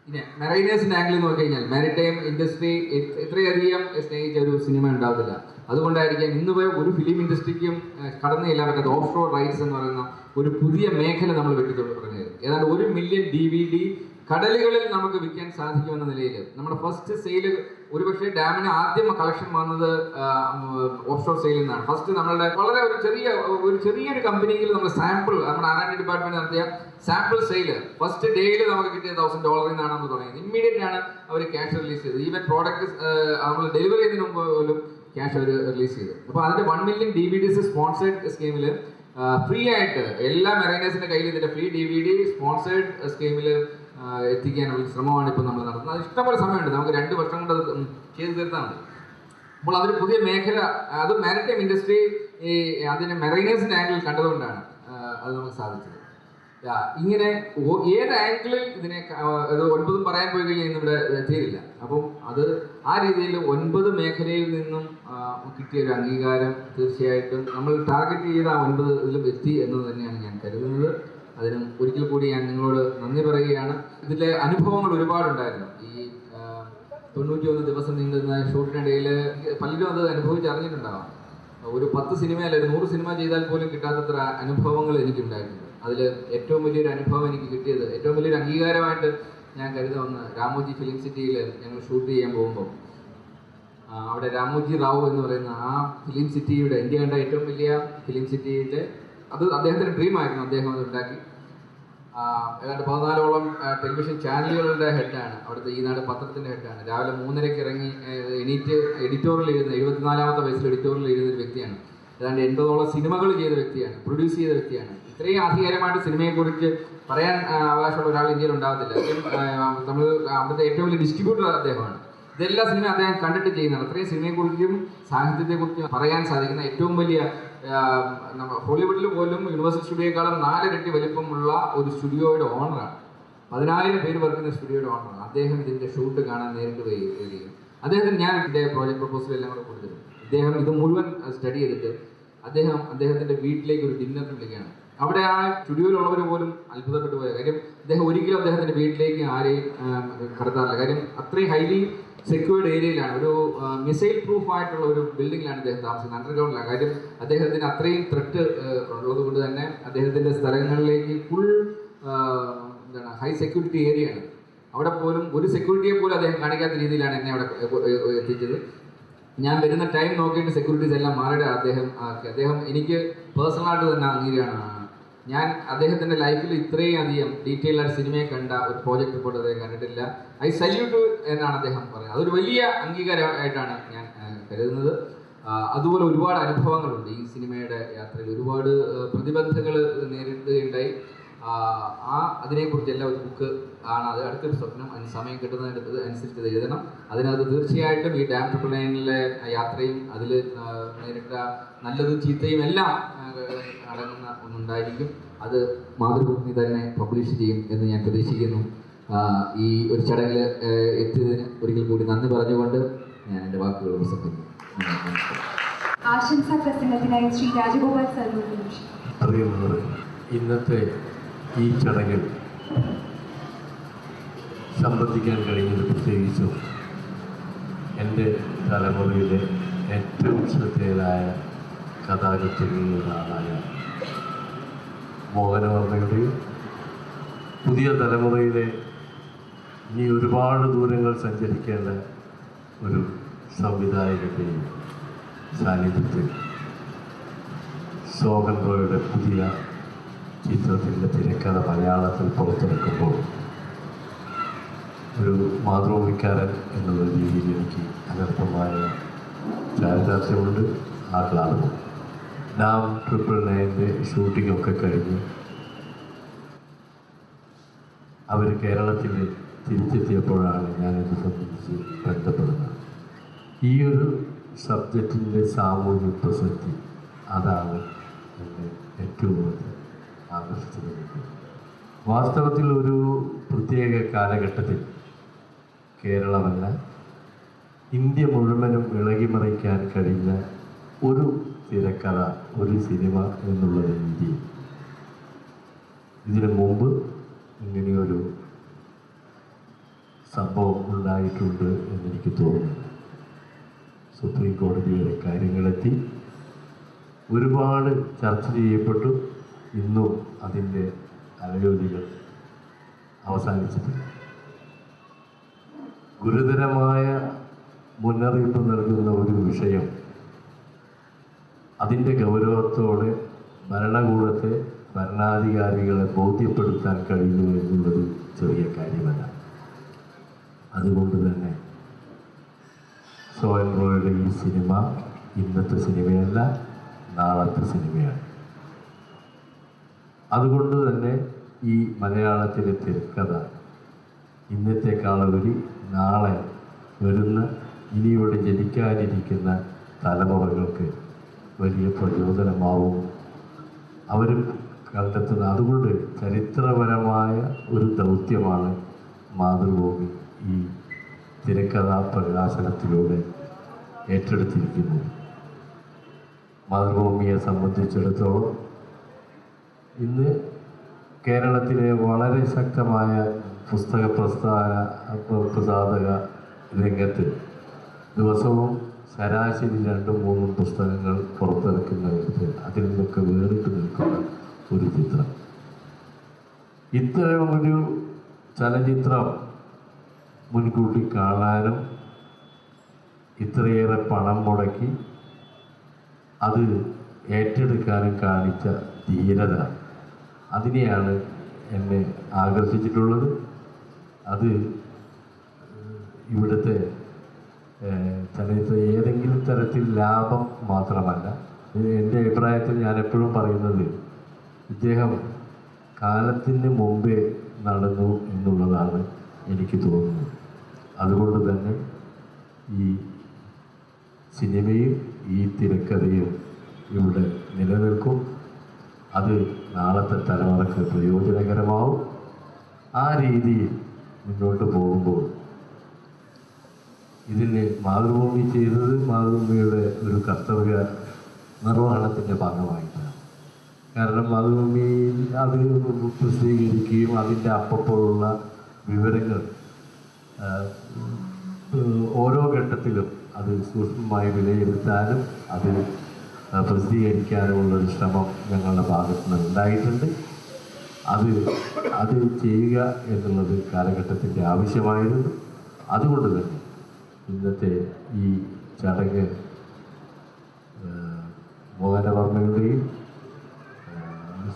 പിന്നെ മെറൈനേഴ്സിൻ്റെ ആംഗിളിൽ നോക്കി കഴിഞ്ഞാൽ മാരിടൈം ഇൻഡസ്ട്രി ഇത്രയധികം സ്നേഹിച്ച ഒരു സിനിമ ഉണ്ടാവില്ല. അതുകൊണ്ടായിരിക്കാം ഇന്ന് പോയ ഒരു ഫിലിം ഇൻഡസ്ട്രിക്കും കടന്നു ചെല്ലാൻ പറ്റാത്ത ഓഫ് ഷോർ റൈറ്റ്സ് എന്ന് പറയുന്ന ഒരു പുതിയ മേഖല നമ്മൾ വെട്ടിത്തുടങ്ങിയത്. ഏതാണ്ട് 1 മില്യൺ DVD കടലുകളിൽ നമുക്ക് വിൽക്കാൻ സാധിക്കുമെന്ന നിലയിൽ നമ്മുടെ ഫസ്റ്റ് സെയിൽ ഒരുപക്ഷെ ഡാമിന് ആദ്യം കളക്ഷൻ വന്നത് ഓഫ് ഷോർ സെയിലിൽ നിന്നാണ്. ഫസ്റ്റ് നമ്മളുടെ വളരെ ചെറിയൊരു കമ്പനിയിൽ നമ്മൾ സാമ്പിൾ നമ്മുടെ R&D ഡിപ്പാർട്ട്മെന്റ് നടത്തിയ സാമ്പിൾ സെയിൽ ഫസ്റ്റ് ഡേയിൽ നമുക്ക് കിട്ടിയ $1,000 നിന്നാണ് നമ്മൾ തുടങ്ങിയത്. ഇമ്മീഡിയറ്റ് ആണ് അവർ ക്യാഷ് റിലീസ് ചെയ്തത്. ഈവൻ പ്രോഡക്റ്റ് നമ്മൾ ഡെലിവറി ചെയ്യുന്നതിന് മുമ്പ് പോലും ക്യാഷ് അവർ റിലീസ് ചെയ്തു. അപ്പോൾ അതിൻ്റെ 1 മില്യൺ DVDs സ്പോൺസേഡ് സ്കീമിൽ ഫ്രീ ആയിട്ട് എല്ലാ മെറൈനേഴ്സിൻ്റെ കയ്യിൽ ഇതിൻ്റെ ഫ്രീ DVD സ്പോൺസേഡ് സ്കീമിൽ എത്തിക്കാനുള്ള ശ്രമമാണ് ഇപ്പോൾ നമ്മൾ നടത്തുന്നത്. അത് ഇഷ്ടംപോലെ സമയമുണ്ട്, നമുക്ക് 2 വർഷം കൊണ്ട് അത് ചെയ്തു തീർത്താൽ മതി. അപ്പോൾ അതൊരു പുതിയ മേഖല, അത് മാരിടൈം ഇൻഡസ്ട്രി അതിനെ മെറൈനേഴ്സിൻ്റെ ആംഗിളിൽ കണ്ടതുകൊണ്ടാണ് അത് നമുക്ക് സാധിച്ചത്. ഇങ്ങനെ ഏത് ആംഗിളിൽ ഇതിനെ അത് 9 പറയാൻ പോയി കഴിഞ്ഞാൽ ഇന്നിവിടെ തീരില്ല. അപ്പം അത് ആ രീതിയിൽ 9 മേഖലയിൽ നിന്നും കിട്ടിയ ഒരു അംഗീകാരം തീർച്ചയായിട്ടും നമ്മൾ ടാർഗറ്റ് ചെയ്ത 9 ഇതിലും എത്തി എന്ന് തന്നെയാണ് ഞാൻ കരുതുന്നത്. അതിനും ഒരിക്കൽ കൂടി ഞാൻ നിങ്ങളോട് നന്ദി പറയുകയാണ്. ഇതിലെ അനുഭവങ്ങൾ ഒരുപാടുണ്ടായിരുന്നു. ഈ 91 ദിവസം നീണ്ടുന്ന ഷൂട്ടിനിടയിൽ പലരും അത് അനുഭവിച്ചറിഞ്ഞിട്ടുണ്ടാവാം. ഒരു 10 സിനിമ അല്ല 100 സിനിമ ചെയ്താൽ പോലും കിട്ടാത്തത്ര അനുഭവങ്ങൾ എനിക്കുണ്ടായിട്ടുണ്ട്. അതിൽ ഏറ്റവും വലിയൊരു അനുഭവം എനിക്ക് കിട്ടിയത്, ഏറ്റവും വലിയൊരു അംഗീകാരമായിട്ട് ഞാൻ കരുതുന്ന രാമോജി ഫിലിം സിറ്റിയിൽ ഞങ്ങൾ ഷൂട്ട് ചെയ്യാൻ പോകുമ്പോൾ അവിടെ രാമോജി റാവു എന്ന് പറയുന്ന ആ ഫിലിം സിറ്റിയുടെ ഇന്ത്യ കണ്ട ഏറ്റവും വലിയ ഫിലിം സിറ്റിയുടെ അത് അദ്ദേഹത്തിൻ്റെ ഡ്രീമായിരുന്നു. അദ്ദേഹം അത് ഉണ്ടാക്കി. ഏതാണ്ട് 14ഓളം ടെലിവിഷൻ ചാനലുകളുടെ ഹെഡാണ്, അവിടുത്തെ ഈനാട് പത്രത്തിൻ്റെ ഹെഡാണ്. രാവിലെ 3:30 ഇറങ്ങി എഡിറ്റോറിയൽ എഴുതുന്ന 74ാമത്തെ വയസ്സിൽ എഡിറ്റോറിയൽ എഴുതുന്ന ഒരു വ്യക്തിയാണ്. ഏതാണ്ട് 80ഓളം സിനിമകൾ ചെയ്ത വ്യക്തിയാണ്, പ്രൊഡ്യൂസ് ചെയ്ത വ്യക്തിയാണ്. ഇത്രയും ആധികാരമായിട്ട് സിനിമയെക്കുറിച്ച് പറയാൻ അവകാശമുള്ള ഒരാൾ ഇന്ത്യയിൽ ഉണ്ടാകത്തില്ല. നമ്മൾ അവിടുത്തെ ഏറ്റവും വലിയ ഡിസ്ട്രിബ്യൂട്ടർ അദ്ദേഹമാണ്. ഇതെല്ലാ സിനിമ അദ്ദേഹം കണ്ടിട്ട് ചെയ്യുന്നതാണ്. അത്രയും സിനിമയെക്കുറിച്ചും സാഹിത്യത്തെക്കുറിച്ചും പറയാൻ സാധിക്കുന്ന ഏറ്റവും വലിയ ഹോളിവുഡിൽ പോലും യൂണിവേഴ്സൽ സ്റ്റുഡിയോയെക്കാളും 4 ഇരട്ടി വലിപ്പമുള്ള ഒരു സ്റ്റുഡിയോയുടെ ഓണറാണ്. 10,000 പേര് വർക്കുന്ന സ്റ്റുഡിയോയുടെ ഓണറാണ്. അദ്ദേഹം ഇതിൻ്റെ ഷൂട്ട് കാണാൻ നേരിട്ട് വരികയും അദ്ദേഹത്തിന് ഞാൻ ഇതിൻ്റെ പ്രോജക്ട് പ്രപ്പോസൽ എല്ലാം കൂടെ കൊടുത്തിട്ടുണ്ട്. അദ്ദേഹം ഇത് മുഴുവൻ സ്റ്റഡി ചെയ്തിട്ട് അദ്ദേഹത്തിൻ്റെ വീട്ടിലേക്ക് ഒരു ഡിന്നറിന് വിളിക്കുകയാണ്. അവിടെ ആ സ്റ്റുഡിയോയിലുള്ളവർ പോലും അത്ഭുതപ്പെട്ടു പോയ കാര്യം, അദ്ദേഹം ഒരിക്കലും അദ്ദേഹത്തിൻ്റെ വീട്ടിലേക്ക് ആരെയും കടത്താറില്ല. കാര്യം അത്രയും ഹൈലി സെക്യൂർഡ് ഏരിയയിലാണ്, ഒരു മിസൈൽ പ്രൂഫ് ആയിട്ടുള്ള ഒരു ബിൽഡിങ്ങിലാണ് അദ്ദേഹം താമസിക്കുന്നത്, അണ്ടർഗ്രൗണ്ടിലാണ്. കാര്യം അദ്ദേഹത്തിന് അത്രയും ത്രെട്ട് ഉള്ളത് കൊണ്ട് തന്നെ അദ്ദേഹത്തിൻ്റെ സ്ഥലങ്ങളിലേക്ക് ഫുൾ ഹൈ സെക്യൂരിറ്റി ഏരിയയാണ്. അവിടെ പോലും ഒരു സെക്യൂരിറ്റിയെ പോലും അദ്ദേഹം കാണിക്കാത്ത രീതിയിലാണ് എന്നെ അവിടെ എത്തിച്ചത്. ഞാൻ വരുന്ന ടൈം നോക്കിയിട്ട് സെക്യൂരിറ്റീസ് എല്ലാം മാറിയിട്ട് അദ്ദേഹം എനിക്ക് പേഴ്സണലായിട്ട് തന്നെ അംഗീകാരമാണ്. ഞാൻ അദ്ദേഹത്തിൻ്റെ ലൈഫിൽ ഇത്രയും അധികം ഡീറ്റെയിൽ ആയിട്ട് സിനിമയെ കണ്ട ഒരു പ്രോജക്റ്റ് റിപ്പോർട്ട് അദ്ദേഹം കണ്ടിട്ടില്ല. ഐ സല്യൂട്ട് എന്നാണ് അദ്ദേഹം പറയുന്നത്. അതൊരു വലിയ അംഗീകാരമായിട്ടാണ് ഞാൻ കരുതുന്നത്. അതുപോലെ ഒരുപാട് അനുഭവങ്ങളുണ്ട് ഈ സിനിമയുടെ യാത്രയിൽ. ഒരുപാട് പ്രതിബന്ധങ്ങൾ നേരിടുകയുണ്ടായി. അതിനെക്കുറിച്ചെല്ലാം ഒരു ബുക്ക് ആണ്. അത് അടുത്തൊരു സ്വപ്നം. അതിന് സമയം കിട്ടുന്നതിനടുത്തത് അനുസരിച്ച് എഴുതണം. അതിനകത്ത് തീർച്ചയായിട്ടും ഈ ഡാം ട്രിപ്പിൾ നയനിലെ യാത്രയും അതിൽ നേരിട്ട നല്ലതും ചീത്തയും എല്ലാം അടങ്ങുന്ന ഒന്നുണ്ടായിരിക്കും. അത് മാതൃഭൂമി തന്നെ പബ്ലിഷ് ചെയ്യും എന്ന് ഞാൻ പ്രതീക്ഷിക്കുന്നു. ഈ ഒരു ചടങ്ങിൽ എത്തിയതിന് ഒരിക്കൽ കൂടി നന്ദി പറഞ്ഞുകൊണ്ട് ഞാൻ എൻ്റെ വാക്കുകൾ ഉപസംഹരിക്കുന്നു. ആശംസാ പ്രസംഗത്തിനായി ശ്രീ രാജഗോപാൽ സാറിനോട് അറിയുന്നത് ഇന്നത്തെ ഈ ചടങ്ങിൽ സംബന്ധിക്കാൻ കഴിഞ്ഞത് പ്രത്യേകിച്ചും എൻ്റെ തലമുറയിലെ ഏറ്റവും ശ്രദ്ധേയരായ കഥാകൃത്തുക്കളിൽ ഒരാളായ മോഹനവർമ്മയുടെയും പുതിയ തലമുറയിലെ ഇനി ഒരുപാട് ദൂരങ്ങൾ സഞ്ചരിക്കേണ്ട ഒരു സംവിധായകൻ്റെയും സാന്നിധ്യത്തിൽ സോഹൻ റോയുടെ പുതിയ ചിത്രത്തിൻ്റെ തിരക്കഥ മലയാളത്തിൽ പുറത്തിറക്കുമ്പോൾ ഒരു മാതൃഭൂമിക്കാരൻ എന്നുള്ള രീതിയിൽ എനിക്ക് അനർത്ഥമായ ചാരിതാർത്ഥ്യമുണ്ട്, ആഹ്ലാദമുണ്ട്. ഡാം ട്രിപ്പിൾ നയൻ്റെ ഷൂട്ടിങ്ങൊക്കെ കഴിഞ്ഞ് അവർ കേരളത്തിൽ തിരിച്ചെത്തിയപ്പോഴാണ് ഞാനിത് സംബന്ധിച്ച് ബന്ധപ്പെടുന്നത്. ഈ ഒരു സബ്ജക്റ്റിൻ്റെ സാമൂഹ്യ പ്രസക്തി അതാണ് എന്നെ ഏറ്റവും ആകർഷിച്ചത്. വാസ്തവത്തിൽ ഒരു പ്രത്യേക കാലഘട്ടത്തിൽ കേരളമല്ല ഇന്ത്യ മുഴുവനും ഇളകിമറിക്കാൻ കഴിഞ്ഞ ഒരു തിരക്കഥ, ഒരു സിനിമ എന്നുള്ള രീതിയിൽ ഇതിനു മുമ്പ് ഇങ്ങനെയൊരു സംഭവം ഉണ്ടായിട്ടുണ്ട് എന്നെനിക്ക് തോന്നുന്നു. സുപ്രീം കോടതി വരെ കാര്യങ്ങളെത്തി, ഒരുപാട് ചർച്ച ചെയ്യപ്പെട്ടു. ഇന്നും അതിൻ്റെ അലയോലികൾ അവസാനിച്ചിട്ടില്ല. ഗുരുതരമായ മുന്നറിയിപ്പ് നൽകുന്ന ഒരു വിഷയം അതിൻ്റെ ഗൗരവത്തോടെ ഭരണകൂടത്തെ, ഭരണാധികാരികളെ ബോധ്യപ്പെടുത്താൻ കഴിയുന്നു എന്നുള്ളത് ചെറിയ കാര്യമല്ല. അതുകൊണ്ട് തന്നെ സോഹൻ റോയുടെ ഈ സിനിമ ഇന്നത്തെ സിനിമയല്ല, നാളത്തെ സിനിമയാണ്. അതുകൊണ്ട് തന്നെ ഈ മലയാളത്തിലെ തിരക്കഥ ഇന്നത്തെക്കാളുപരി നാളെ വരുന്ന ഇനിയോടെ ജനിക്കാനിരിക്കുന്ന തലമുറകൾക്ക് വലിയ പ്രചോദനമാവും അവരും കണ്ടെത്തുന്നത്. അതുകൊണ്ട് ചരിത്രപരമായ ഒരു ദൗത്യമാണ് മാതൃഭൂമി ഈ തിരക്കഥാ പ്രകാശനത്തിലൂടെ ഏറ്റെടുത്തിരിക്കുന്നത്. മാതൃഭൂമിയെ സംബന്ധിച്ചിടത്തോളം ഇന്ന് കേരളത്തിലെ വളരെ ശക്തമായ പുസ്തക പ്രസാധക രംഗത്ത് ദിവസവും ശരാശരി 2-3 പുസ്തകങ്ങൾ പുറത്തിറക്കുന്നവർക്ക് അതിൽ നിന്നൊക്കെ വേറിട്ട് നിൽക്കുന്ന ഒരു ചിത്രം. ഇത്തരമൊരു ചലച്ചിത്രം മുൻകൂട്ടി കാണാനും ഇത്രയേറെ പണം മുടക്കി അത് ഏറ്റെടുക്കാനും കാണിച്ച ധീരത, അതിനെയാണ് എന്നെ ആകർഷിച്ചിട്ടുള്ളത്. അത് ഇവിടുത്തെ ചലച്ചിത്ര ഏതെങ്കിലും തരത്തിൽ ലാഭം മാത്രമല്ല. എൻ്റെ അഭിപ്രായത്തിൽ ഞാൻ എപ്പോഴും പറയുന്നത് ഇദ്ദേഹം കാലത്തിന് മുമ്പേ നടന്നു എന്നുള്ളതാണ് എനിക്ക് തോന്നുന്നത്. അതുകൊണ്ട് തന്നെ ഈ സിനിമയും ഈ തിരക്കഥയും ഇവിടെ നിലനിൽക്കും. അത് നാളത്തെ തലമുറക്ക് പ്രയോജനകരമാവും. ആ രീതിയിൽ മുന്നോട്ട് പോകുമ്പോൾ ഇതിന് മാതൃഭൂമി ചെയ്തത് മാതൃഭൂമിയുടെ ഒരു കർത്തവ്യ നിർവഹണത്തിൻ്റെ ഭാഗമായിട്ടാണ്. കാരണം മാതൃഭൂമിയിൽ അത് പ്രസിദ്ധീകരിക്കുകയും അതിൻ്റെ അപ്പപ്പോഴുള്ള വിവരങ്ങൾ ഓരോ ഘട്ടത്തിലും അത് സൂക്ഷ്മമായി വിലയിരുത്താനും അത് പ്രസിദ്ധീകരിക്കാനുമുള്ളൊരു ശ്രമം ഞങ്ങളുടെ ഭാഗത്തു നിന്ന് ഉണ്ടായിട്ടുണ്ട്. അത് ചെയ്യുക എന്നുള്ളത് കാലഘട്ടത്തിൻ്റെ ആവശ്യമായിരുന്നു. അതുകൊണ്ട് തന്നെ ഇന്നത്തെ ഈ ചടങ്ങ് മോഹനവർമ്മയുടെയും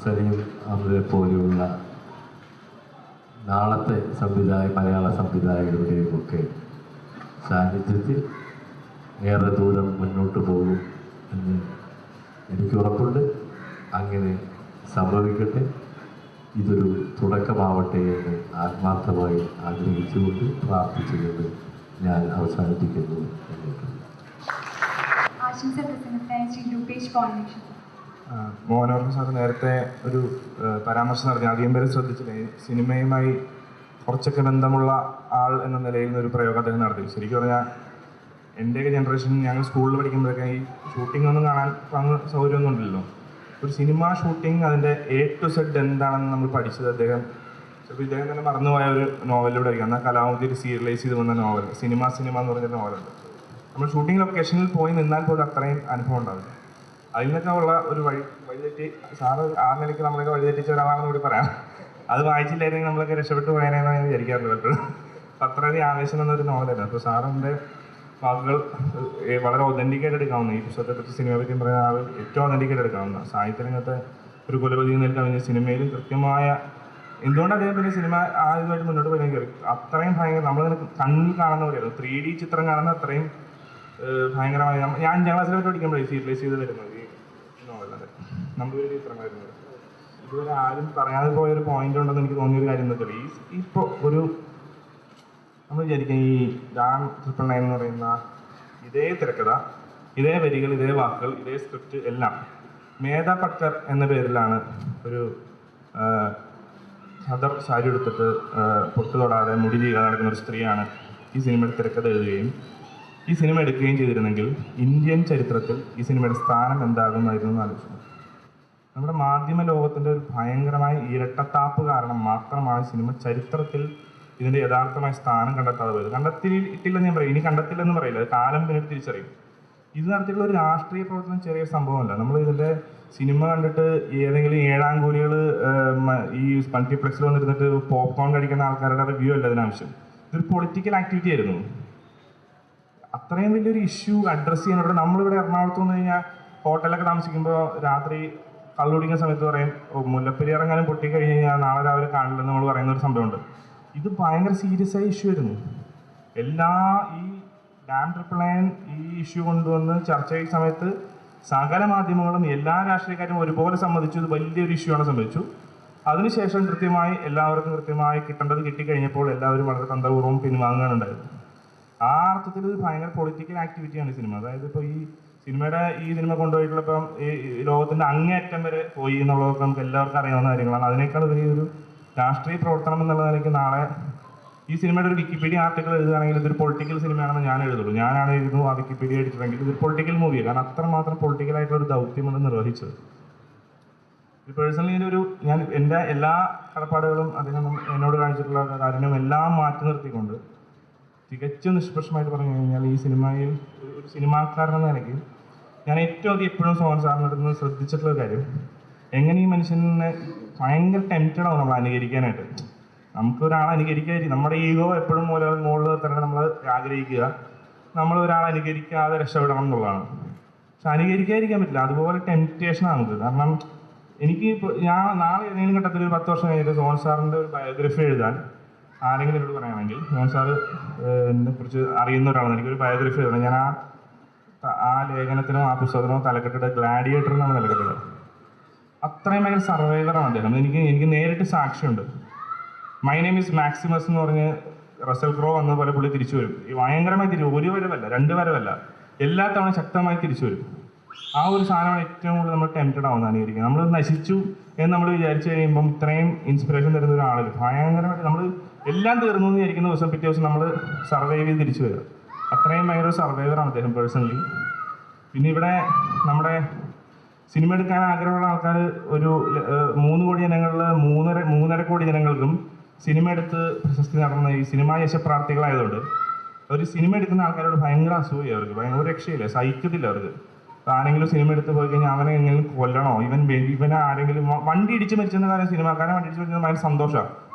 സലീം അമരെ പോലെയുള്ള നാളത്തെ മലയാള സംവിധായകരുടെയും ഒക്കെ സാന്നിധ്യത്തിൽ ഏറെ ദൂരം മുന്നോട്ട് പോകും എന്ന് എനിക്ക് ഉറപ്പുണ്ട്. അങ്ങനെ സംഭവിക്കട്ടെ. ഇതൊരു തുടക്കമാവട്ടെ എന്ന് ആത്മാർത്ഥമായി ആഗ്രഹിച്ചുകൊണ്ട് പ്രാർത്ഥിച്ചുകൊണ്ട് ഞാൻ അവസാനിപ്പിക്കുന്നു. ആശംസ പ്രസംഗത്തിനായി ശ്രീ രൂപേഷ് കോൺവെൻഷൻ. മോഹനവർമ്മ സാർ നേരത്തെ ഒരു പരാമർശം നടത്തി, അധികം പേര് ശ്രദ്ധിച്ചില്ലേ, സിനിമയുമായി കുറച്ചൊക്കെ ബന്ധമുള്ള ആൾ എന്ന നിലയിൽ നിന്നൊരു പ്രയോഗം അദ്ദേഹം നടത്തി. ശരിക്കും പറഞ്ഞാൽ എൻ്റെയൊക്കെ ജനറേഷൻ ഞങ്ങൾ സ്കൂളിൽ പഠിക്കുമ്പോഴൊക്കെ ഈ ഷൂട്ടിംഗ് ഒന്നും കാണാൻ സൗകര്യമൊന്നും ഉണ്ടല്ലോ. ഒരു സിനിമ ഷൂട്ടിംഗ് അതിൻ്റെ A to Z എന്താണെന്ന് നമ്മൾ പഠിച്ചത് ചിലപ്പോൾ ഇദ്ദേഹം തന്നെ മറന്നുപോയ ഒരു നോവലിലൂടെ ആയിരിക്കും. എന്നാൽ കലാമൂർത്തി സീരിയലൈസ് ചെയ്ത് വന്ന നോവൽ സിനിമ എന്ന് പറഞ്ഞൊരു നോവലുണ്ട്. നമ്മൾ ഷൂട്ടിംഗ് ലൊക്കേഷനിൽ പോയി നിന്നാൽ പോലും അത്രയും അനുഭവം ഉണ്ടാവില്ല. അതിൽ നിന്നൊക്കെ ഉള്ള ഒരു വഴിതെറ്റി സാറ് ആ നിലയ്ക്ക് നമ്മളൊക്കെ വഴിതെറ്റിച്ച ഒരാളാണെന്ന് കൂടി പറയാം. അത് വായിച്ചില്ലായിരുന്നെങ്കിൽ നമ്മളൊക്കെ രക്ഷപ്പെട്ടു പോയാലെന്നാണ് ഞാൻ വിചാരിക്കാറുണ്ട് പലപ്പോഴും. അത്രയധികം ആവേശം എന്നൊരു നോവലായിരുന്നു. അപ്പോൾ സാറിൻ്റെ വാക്കുകൾ വളരെ ഒതൻറ്റിക്കായിട്ട് എടുക്കാവുന്ന, ഈ പുസ്തകത്തെപ്പറ്റി സിനിമയെ പറ്റി പറയുന്ന ആൾ ഏറ്റവും ഒതൻറ്റിക്കായിട്ട് എടുക്കാവുന്ന, സാഹിത്യരംഗത്തെ ഒരു കുലപതി നിൽക്കാൻ സിനിമയിലും കൃത്യമായ എന്തുകൊണ്ട് അദ്ദേഹം പിന്നെ സിനിമ ആ ഇതുമായിട്ട് മുന്നോട്ട് പോയി കയറി അത്രയും ഭയങ്കര നമ്മളിങ്ങനെ കണ്ണിൽ കാണുന്ന പോലെയായിരുന്നു. 3D ചിത്രം കാണുന്ന അത്രയും ഭയങ്കരമായ ഞാൻ 5ാം ക്ലാസ്സിലോട്ട് പഠിക്കുമ്പോഴേ സീരിയലൈസ് ചെയ്ത് വരുന്നത് ഈ നോവലത് നമ്പൂരി ചിത്രം വരുന്നത്. ഇതുവരെ ആരും പറയാതെ പോയൊരു പോയിന്റ് ഉണ്ടെന്ന് എനിക്ക് തോന്നിയൊരു കാര്യം എന്താ വെച്ചാൽ ഇപ്പോൾ ഒരു നമ്മൾ വിചാരിക്കാം ഈ ഡാം 999 എന്ന് പറയുന്ന ഇതേ തിരക്കഥ, ഇതേ വരികൾ, ഇതേ വാക്കുകൾ, ഇതേ സ്ക്രിപ്റ്റ് എല്ലാം മേധാ പട്കർ എന്ന പേരിലാണ് ഒരു ഹദർ സാരി എടുത്തിട്ട് പൊട്ടു തൊടാതെ മുടി ചെയ്യാതെ നടക്കുന്ന ഒരു സ്ത്രീയാണ് ഈ സിനിമയുടെ തിരക്കഥ എഴുതുകയും ഈ സിനിമ എടുക്കുകയും ചെയ്തിരുന്നെങ്കിൽ ഇന്ത്യൻ ചരിത്രത്തിൽ ഈ സിനിമയുടെ സ്ഥാനം എന്താകുമായിരുന്നു എന്ന് ആലോചിച്ചു. നമ്മുടെ മാധ്യമ ലോകത്തിൻ്റെ ഒരു ഭയങ്കരമായ ഇരട്ടത്താപ്പ് കാരണം മാത്രമാണ് സിനിമ ചരിത്രത്തിൽ ഇതിൻ്റെ യഥാർത്ഥമായ സ്ഥാനം കണ്ടെത്താതെ പോയത്. കണ്ടെത്തിയിട്ടില്ലെന്ന് ഞാൻ പറയും, ഇനി കണ്ടെത്തില്ലെന്ന് പറയില്ല, അത് കാലം പിന്നീട് തിരിച്ചറിയും. ഇത് നടത്തിയിട്ടുള്ള ഒരു രാഷ്ട്രീയ പ്രവർത്തനം ചെറിയ സംഭവമല്ല. നമ്മൾ ഇതിൻ്റെ സിനിമ കണ്ടിട്ട് ഏതെങ്കിലും 7ാം കൂലികൾ ഈ മൾട്ടിപ്ലക്സിൽ വന്നിരുന്നിട്ട് പോപ്കോൺ കഴിക്കുന്ന ആൾക്കാരുടെ റിവ്യൂ അല്ല അതിനാവശ്യം. ഇതൊരു പൊളിറ്റിക്കൽ ആക്ടിവിറ്റി ആയിരുന്നു. അത്രയും വലിയൊരു ഇഷ്യൂ അഡ്രസ്സ് ചെയ്യാൻ നമ്മളിവിടെ എറണാകുളത്ത് വന്നു കഴിഞ്ഞാൽ ഹോട്ടലൊക്കെ താമസിക്കുമ്പോൾ രാത്രി കള്ളുടിക്കുന്ന സമയത്ത് പറയും മുല്ലപ്പെരിയാർ എങ്ങാനും പൊട്ടിക്കഴിഞ്ഞ് കഴിഞ്ഞാൽ നാളെ രാവിലെ കാണില്ലെന്ന് നമ്മൾ പറയുന്ന ഒരു സംഭവമുണ്ട്. ഇത് ഭയങ്കര സീരിയസ് ആയ ഇഷ്യൂ ആയിരുന്നു. ഈ ഡാം 999 ഈ ഇഷ്യൂ കൊണ്ടുവന്ന് ചർച്ച ചെയ്യുന്ന സമയത്ത് സകല മാധ്യമങ്ങളും എല്ലാ രാഷ്ട്രീയക്കാരും ഒരുപോലെ സമ്മതിച്ചു ഇത് വലിയൊരു ഇഷ്യൂ ആണ് സംഭവിച്ചു. അതിനുശേഷം എല്ലാവർക്കും കൃത്യമായി കിട്ടേണ്ടത് കിട്ടിക്കഴിഞ്ഞപ്പോൾ എല്ലാവരും വളരെ തന്ത്രപൂർവ്വം പിൻവാങ്ങുകയാണ് ഉണ്ടായത്. ആ അർത്ഥത്തിൽ ഇത് ഭയങ്കര പൊളിറ്റിക്കൽ ആക്ടിവിറ്റിയാണ് ഈ സിനിമ. അതായത് ഇപ്പോൾ ഈ സിനിമ കൊണ്ടുപോയിട്ടുള്ള ഇപ്പം ഈ ലോകത്തിൻ്റെ അങ്ങേയറ്റം വരെ പോയി എന്നുള്ളതൊക്കെ നമുക്ക് എല്ലാവർക്കും അറിയാവുന്ന കാര്യങ്ങളാണ്. അതിനേക്കാൾ വലിയൊരു രാഷ്ട്രീയ പ്രവർത്തനം എന്നുള്ള നിലയ്ക്ക് നാളെ ഈ സിനിമയുടെ ഒരു വിക്കിപീഡിയ ആർട്ടിക്കിൾ എഴുതുകയാണെങ്കിൽ ഇതൊരു പൊളിറ്റിക്കൽ സിനിമയാണെന്ന് ഞാൻ എഴുതുള്ളൂ. ഞാനായിരുന്നു ആ വിക്കിപീഡിയ എഡിറ്ററെങ്കിൽ ഇതൊരു പൊളിറ്റിക്കൽ മൂവിയാണ്. കാരണം അത്രമാത്രം പൊളിറ്റിക്കലായിട്ടുള്ളൊരു ദൗത്യമാണ് നിർവഹിച്ചത്. പേഴ്സണലി ഞാൻ എൻ്റെ എല്ലാ കടപ്പാടുകളും അദ്ദേഹം എന്നോട് കാണിച്ചിട്ടുള്ള കാര്യങ്ങളും എല്ലാം മാറ്റി നിർത്തിക്കൊണ്ട് തികച്ചും നിഷ്പക്ഷമായിട്ട് പറഞ്ഞു കഴിഞ്ഞാൽ ഈ സിനിമയിൽ ഒരു സിനിമാക്കാരനെന്ന നിലയ്ക്ക് ഞാൻ ഏറ്റവും അധികം എപ്പോഴും സോഹൻ സാറിനടുത്ത് ശ്രദ്ധിച്ചിട്ടുള്ള കാര്യം എങ്ങനെ ഈ മനുഷ്യനെ ഭയങ്കര ടെംപ്റ്റഡ് ആവും നമ്മൾ അനുകരിക്കാനായിട്ട്. നമുക്ക് ഒരാളെ അനുകരിക്കാതിരിക്കും, നമ്മുടെ ഈഗോ എപ്പോഴും മുകളിൽ നിർത്താനാണ് നമ്മൾ ആഗ്രഹിക്കുക. നമ്മൾ ഒരാളെ അനുകരിക്കാതെ രക്ഷപ്പെടണം എന്നുള്ളതാണ്. പക്ഷെ അനുകരിക്കാതിരിക്കാൻ പറ്റില്ല, അതുപോലെ ടെംപ്റ്റേഷനാണ് നമുക്ക്. കാരണം ഞാൻ നാളെ ഏതെങ്കിലും ഘട്ടത്തിൽ ഒരു 10 വർഷം കഴിഞ്ഞിട്ട് സോഹൻ സാറിൻ്റെ ഒരു ബയോഗ്രഫി എഴുതാൻ ആരെങ്കിലും എന്നോട് പറയുകയാണെങ്കിൽ സോഹൻ സാറ് എന്നെ കുറിച്ച് അറിയുന്ന ഒരാളാണ്, എനിക്കൊരു ബയോഗ്രഫി എഴുതണം, ഞാൻ ആ ലേഖനത്തിനോ ആ പുസ്തകത്തിനോ തലക്കെട്ടിട്ട് ഗ്ലാഡിയേറ്റർ എന്നാണ് തലക്കെട്ടിട്ട്. അത്രയും ഭയങ്കര സർവൈവറാണ് അദ്ദേഹം. എനിക്ക് നേരിട്ട് സാക്ഷിയുണ്ട്. മൈ നെയിം ഈസ് മാക്സിമസ് എന്ന് പറഞ്ഞ് റസൽ ക്രോ വന്ന പോലെ പുള്ളി തിരിച്ചു വരും. ഭയങ്കരമായി ഒരു വരവല്ല, 2 വരവല്ല, എല്ലാ തവണ ശക്തമായി തിരിച്ചു വരും. ആ ഒരു സാധനമാണ് ഏറ്റവും കൂടുതൽ നമ്മൾ ടെംപ്റ്റഡ് ആവുന്നത് അനുകരിക്കുക. നമ്മൾ നശിച്ചു എന്ന് നമ്മൾ വിചാരിച്ചു കഴിയുമ്പം ഇത്രയും ഇൻസ്പിറേഷൻ തരുന്ന ഒരാളിൽ ഭയങ്കരമായിട്ട് നമ്മൾ എല്ലാം തീർന്നു എന്ന് വിചാരിക്കുന്ന ദിവസം പിറ്റേ ദിവസം നമ്മൾ സർവൈവ് ചെയ്ത് തിരിച്ചു വരിക. അത്രയും ഭയങ്കര ഒരു സർവൈവറാണ് അദ്ദേഹം പേഴ്സണലി. പിന്നെ ഇവിടെ നമ്മുടെ സിനിമ എടുക്കാൻ ആഗ്രഹമുള്ള ആൾക്കാർ ഒരു 3 കോടി ജനങ്ങളിൽ 3.5 കോടി ജനങ്ങൾക്കും സിനിമ എടുത്ത് പ്രശസ്തി നടന്ന ഈ സിനിമാ യശപ്രാർത്ഥികളായതുകൊണ്ട് ഒരു സിനിമ എടുക്കുന്ന ആൾക്കാരോട് ഭയങ്കര അസൂയ അവർക്ക്, ഭയങ്കര രക്ഷയില്ല, സഹിക്കത്തില്ല അവർക്ക്. ആരെങ്കിലും സിനിമ എടുത്ത് പോയി കഴിഞ്ഞാൽ അവനെ എങ്ങനെ കൊല്ലണോ, ഇവനെ ആരെങ്കിലും വണ്ടി ഇടിച്ച് മരിച്ചെന്ന കാര്യം സിനിമാക്കാരൻ വണ്ടി ഇടിച്ച് മരിച്ചത് ഭയങ്കര സന്തോഷമാണ്.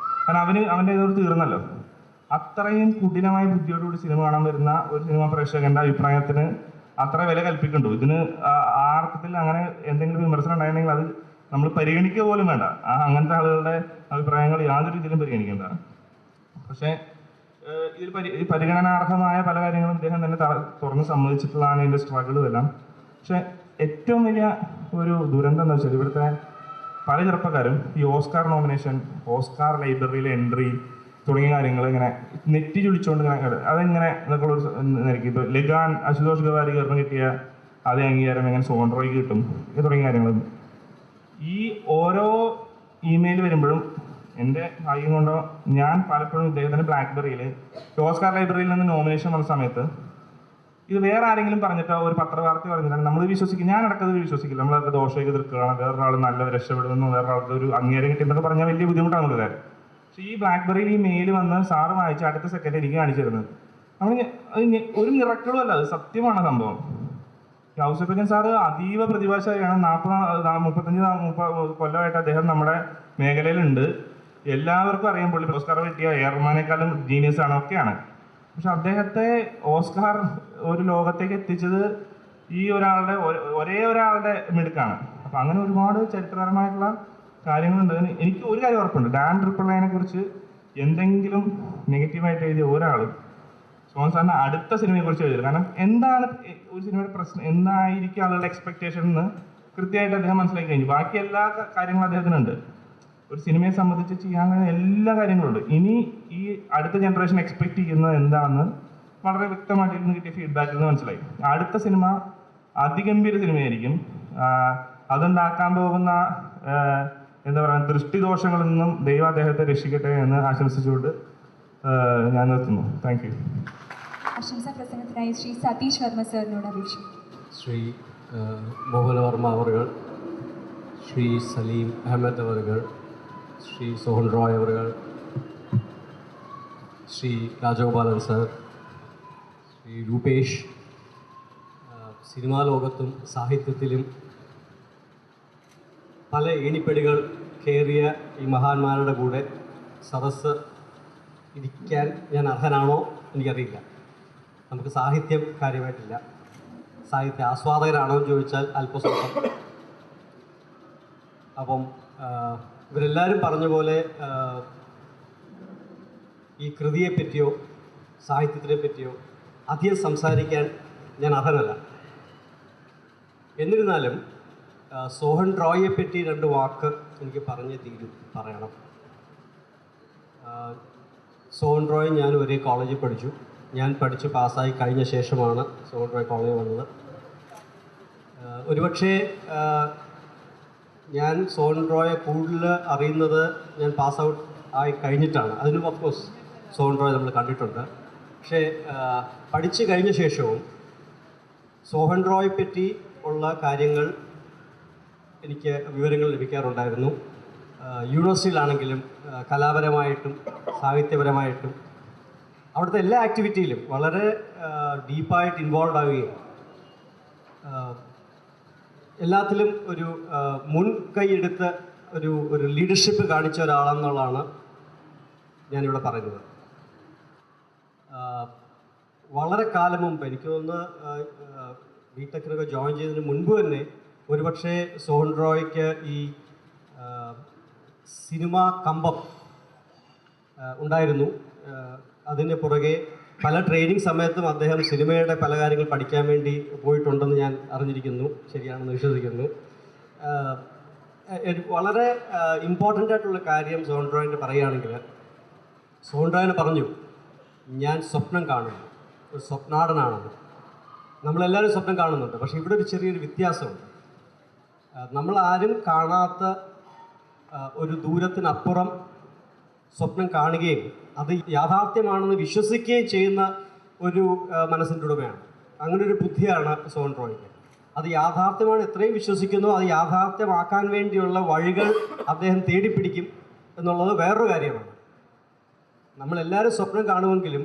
കാരണം അവൻ്റെ ഇതോട് തീർന്നല്ലോ. അത്രയും കുടിലമായ ബുദ്ധിയോടുകൂടി സിനിമ കാണാൻ വരുന്ന ഒരു സിനിമാ പ്രേക്ഷകൻ്റെ അഭിപ്രായത്തിന് അത്ര വില കൽപ്പിക്കുന്നുണ്ടോ? ഇതിന് ആ അർത്ഥത്തിൽ അങ്ങനെ എന്തെങ്കിലും വിമർശനം ഉണ്ടായിരുന്നെങ്കിൽ അത് നമ്മൾ പരിഗണിക്കുക പോലും വേണ്ട. അങ്ങനത്തെ ആളുകളുടെ അഭിപ്രായങ്ങൾ യാതൊരു രീതിയിലും പരിഗണിക്കേണ്ട. പക്ഷേ ഇതിൽ പരിഗണനാർഹമായ പല കാര്യങ്ങളും ഇദ്ദേഹം തന്നെ തുറന്ന് സമ്മതിച്ചിട്ടുള്ളതാണ്, ഇതിൻ്റെ സ്ട്രഗിളും എല്ലാം. പക്ഷെ ഏറ്റവും വലിയ ഒരു ദുരന്തം എന്താ വെച്ചാൽ ഇവിടുത്തെ പല ചെറുപ്പക്കാരും ഈ ഓസ്കാർ നോമിനേഷൻ, ഓസ്കാർ ലൈബ്രറിയിലെ എൻട്രി തുടങ്ങിയ കാര്യങ്ങൾ ഇങ്ങനെ നെറ്റി ചുളിച്ചുകൊണ്ട് അതെങ്ങനെ എന്നൊക്കെ ഒരു നിരക്ക് ഇപ്പോൾ ലഗാൻ അശുതോഷ് ഗവാരികറിന് കിട്ടിയ അതേ അംഗീകാരം എങ്ങനെ സോൺറോയ്ക്ക് കിട്ടും തുടങ്ങിയ കാര്യങ്ങൾ. ഈ ഓരോ ഇമെയിൽ വരുമ്പോഴും എൻ്റെ ഭാഗ്യം കൊണ്ടോ ഞാൻ പലപ്പോഴും ഇദ്ദേഹത്തിൻ്റെ ബ്ലാക്ക്ബെറിയിൽ ഓസ്കാർ ലൈബ്രറിയിൽ നിന്ന് നോമിനേഷൻ വന്ന സമയത്ത് ഇത് വേറെ ആരെങ്കിലും പറഞ്ഞിട്ടോ ഒരു പത്രവാർത്ത പറഞ്ഞിട്ടാണ് നമ്മൾ വിശ്വസിക്കും. ഞാൻ അടക്കത് വിശ്വസിക്കില്ല. നമ്മളൊക്കെ ദോഷമൊക്കെ തീർക്കുകയാണ്, വേറൊരാൾ നല്ല രക്ഷപ്പെടുമെന്നോ വേറൊരാൾക്ക് ഒരു അംഗീകാരം കിട്ടിയെന്നൊക്കെ പറഞ്ഞാൽ വലിയ ബുദ്ധിമുട്ടാണ് നമുക്ക് കാര്യം. പക്ഷേ ഈ ബ്ലാക്ക്ബെറിയിൽ ഈ മെയിൽ വന്ന് സാറ് വായിച്ച് അടുത്ത സെക്കൻഡ് എനിക്ക് കാണിച്ചു തരുന്നത് നമ്മൾ ഒരു മിറക്കിളും അല്ല, അത് സത്യമാണ് സംഭവം. ഔസേപ്പച്ചൻ സാറ് അതീവ പ്രതിഭാശാലിയാണ്. 35 കൊല്ലമായിട്ട് അദ്ദേഹം നമ്മുടെ മേഖലയിലുണ്ട്. എല്ലാവർക്കും അറിയാൻ പുള്ളി ഓസ്കാർ കിട്ടിയ എയർമാനേക്കാളും ജീനിയസ് ആണ്, ഒക്കെയാണ്. പക്ഷെ അദ്ദേഹത്തെ ഓസ്കാർ ഒരു ലോകത്തേക്ക് എത്തിച്ചത് ഈ ഒരേ ഒരാളുടെ മിടുക്കാണ്. അപ്പം അങ്ങനെ ഒരുപാട് ചരിത്രപരമായിട്ടുള്ള കാര്യങ്ങളുണ്ട്. എനിക്ക് ഒരു കാര്യം ഉറപ്പുണ്ട്, ഡാൻ ട്രിപ്പിൾ നയനെ കുറിച്ച് എന്തെങ്കിലും നെഗറ്റീവായിട്ട് എഴുതിയ ഒരാൾ സോഹൻ സാറിന് അടുത്ത സിനിമയെക്കുറിച്ച് എഴുതിയത്. കാരണം എന്താണ് ഒരു സിനിമയുടെ പ്രശ്നം, എന്തായിരിക്കും ആളുകളുടെ എക്സ്പെക്ടേഷൻ എന്ന് കൃത്യമായിട്ട് അദ്ദേഹം മനസ്സിലാക്കി കഴിഞ്ഞു. ബാക്കി എല്ലാ കാര്യങ്ങളും അദ്ദേഹത്തിനുണ്ട്. ഒരു സിനിമയെ സംബന്ധിച്ച് ചെയ്യാൻ കഴിയുന്ന എല്ലാ കാര്യങ്ങളുണ്ട്. ഇനി ഈ അടുത്ത ജനറേഷൻ എക്സ്പെക്ട് ചെയ്യുന്നത് എന്താണെന്ന് വളരെ വ്യക്തമായിട്ട് ഇരുന്ന് കിട്ടിയ ഫീഡ്ബാക്കിൽ നിന്ന് മനസ്സിലായി. അടുത്ത സിനിമ അതിഗംഭീര സിനിമയായിരിക്കും. അതുണ്ടാക്കാൻ പോകുന്ന എന്താ പറയുക ദൃഷ്ടിദോഷങ്ങളിൽ നിന്നും ദൈവം അദ്ദേഹത്തെ രക്ഷിക്കട്ടെ എന്ന് ആശംസിച്ചുകൊണ്ട് ഞാൻ നിർത്തുന്നു. Thank you. ആശംസാ പ്രസംഗത്തിനായി ശ്രീ സതീഷ് വർമ്മ സാറിനോട് അപേക്ഷിക്കുന്നു. ശ്രീ മോഹനവർമ്മ അവർകൾ, ശ്രീ സലീം അഹമ്മദ് അവർകൾ, ശ്രീ സോഹൻ റോയ് അവർകൾ, ശ്രീ രാജഗോപാലൻ സർ, ശ്രീ രൂപേഷ്, സിനിമാ ലോകത്തും സാഹിത്യത്തിലും പല ഏണിപ്പടികൾ കയറിയ ഈ മഹാന്മാരുടെ കൂടെ സദസ്സ് ഇരിക്കാൻ ഞാൻ അർഹനാണോ എനിക്കറിയില്ല. നമുക്ക് സാഹിത്യം കാര്യമായിട്ടില്ല. സാഹിത്യ ആസ്വാദകരാണോ എന്ന് ചോദിച്ചാൽ അല്പസ്വല്പം. അപ്പം ഇവരെല്ലാവരും പറഞ്ഞ പോലെ ഈ കൃതിയെപ്പറ്റിയോ സാഹിത്യത്തിനെ പറ്റിയോ അധികം സംസാരിക്കാൻ ഞാൻ അർഹനല്ല. എന്നിരുന്നാലും സോഹൻ റോയിയെ പറ്റി 2 വാക്ക് എനിക്ക് പറയണം. സോഹൻ റോയ് ഞാൻ ഒരേ കോളേജിൽ പഠിച്ചു. ഞാൻ പഠിച്ച് പാസ്സായി കഴിഞ്ഞ ശേഷമാണ് സോഹൻ റോയ് കോളേജിൽ വന്നത്. ഒരുപക്ഷേ ഞാൻ സോഹൻ റോയെ കൂടുതൽ അറിയുന്നത് ഞാൻ പാസ് ഔട്ട് ആയി കഴിഞ്ഞിട്ടാണ്. അതിന് ഓഫ്കോഴ്സ് സോഹൻ റോയ് നമ്മൾ കണ്ടിട്ടുണ്ട്. പക്ഷേ പഠിച്ചു കഴിഞ്ഞ ശേഷവും സോഹൻ റോയെ പറ്റി ഉള്ള കാര്യങ്ങൾ എനിക്ക് വിവരങ്ങൾ ലഭിക്കാറുണ്ടായിരുന്നു. യൂണിവേഴ്സിറ്റിയിലാണെങ്കിലും കലാപരമായിട്ടും സാഹിത്യപരമായിട്ടും അവിടുത്തെ എല്ലാ ആക്ടിവിറ്റിയിലും വളരെ ഡീപ്പായിട്ട് ഇൻവോൾവ് ആവുകയും എല്ലാത്തിലും ഒരു മുൻകൈയെടുത്ത് ഒരു ലീഡർഷിപ്പ് കാണിച്ച ഒരാളെന്നുള്ളതാണ് ഞാനിവിടെ പറയുന്നത്. വളരെ കാലം മുമ്പ് എനിക്ക് തോന്നുന്നു ബിടെക്കിനൊക്കെ ജോയിൻ ചെയ്തതിന് മുൻപ് തന്നെ ഒരുപക്ഷെ സോഹൻ റോയ്ക്ക് ഈ സിനിമ കമ്പം ഉണ്ടായിരുന്നു. അതിന് പുറകെ പല ട്രെയിനിങ് സമയത്തും അദ്ദേഹം സിനിമയുടെ പല കാര്യങ്ങൾ പഠിക്കാൻ വേണ്ടി പോയിട്ടുണ്ടെന്ന് ഞാൻ അറിഞ്ഞിരിക്കുന്നു. ശരിയാണെന്ന് വിശ്വസിക്കുന്നു. വളരെ ഇമ്പോർട്ടൻ്റ് ആയിട്ടുള്ള കാര്യം സോഹൻ റോയിൻ്റെ പറയുകയാണെങ്കിൽ സോഹൻ റോയിനെ പറഞ്ഞു ഞാൻ സ്വപ്നം കാണുന്നു, ഒരു സ്വപ്നാടനാണെന്ന്. നമ്മളെല്ലാവരും സ്വപ്നം കാണുന്നുണ്ട്. പക്ഷേ ഇവിടെ ഒരു ചെറിയൊരു വ്യത്യാസമുണ്ട്. നമ്മളാരും കാണാത്ത ഒരു ദൂരത്തിനപ്പുറം സ്വപ്നം കാണുകയും അത് യാഥാർത്ഥ്യമാണെന്ന് വിശ്വസിക്കുകയും ചെയ്യുന്ന ഒരു മനസ്സിൻ്റെ ഉടമയാണ്. അങ്ങനൊരു ബുദ്ധിയാണ് സോഹൻ റോയ്ക്ക്. അത് യാഥാർത്ഥ്യമാണ് എത്രയും വിശ്വസിക്കുന്നു, അത് യാഥാർത്ഥ്യമാക്കാൻ വേണ്ടിയുള്ള വഴികൾ അദ്ദേഹം തേടിപ്പിടിക്കും എന്നുള്ളത് വേറൊരു കാര്യമാണ്. നമ്മളെല്ലാവരും സ്വപ്നം കാണുമെങ്കിലും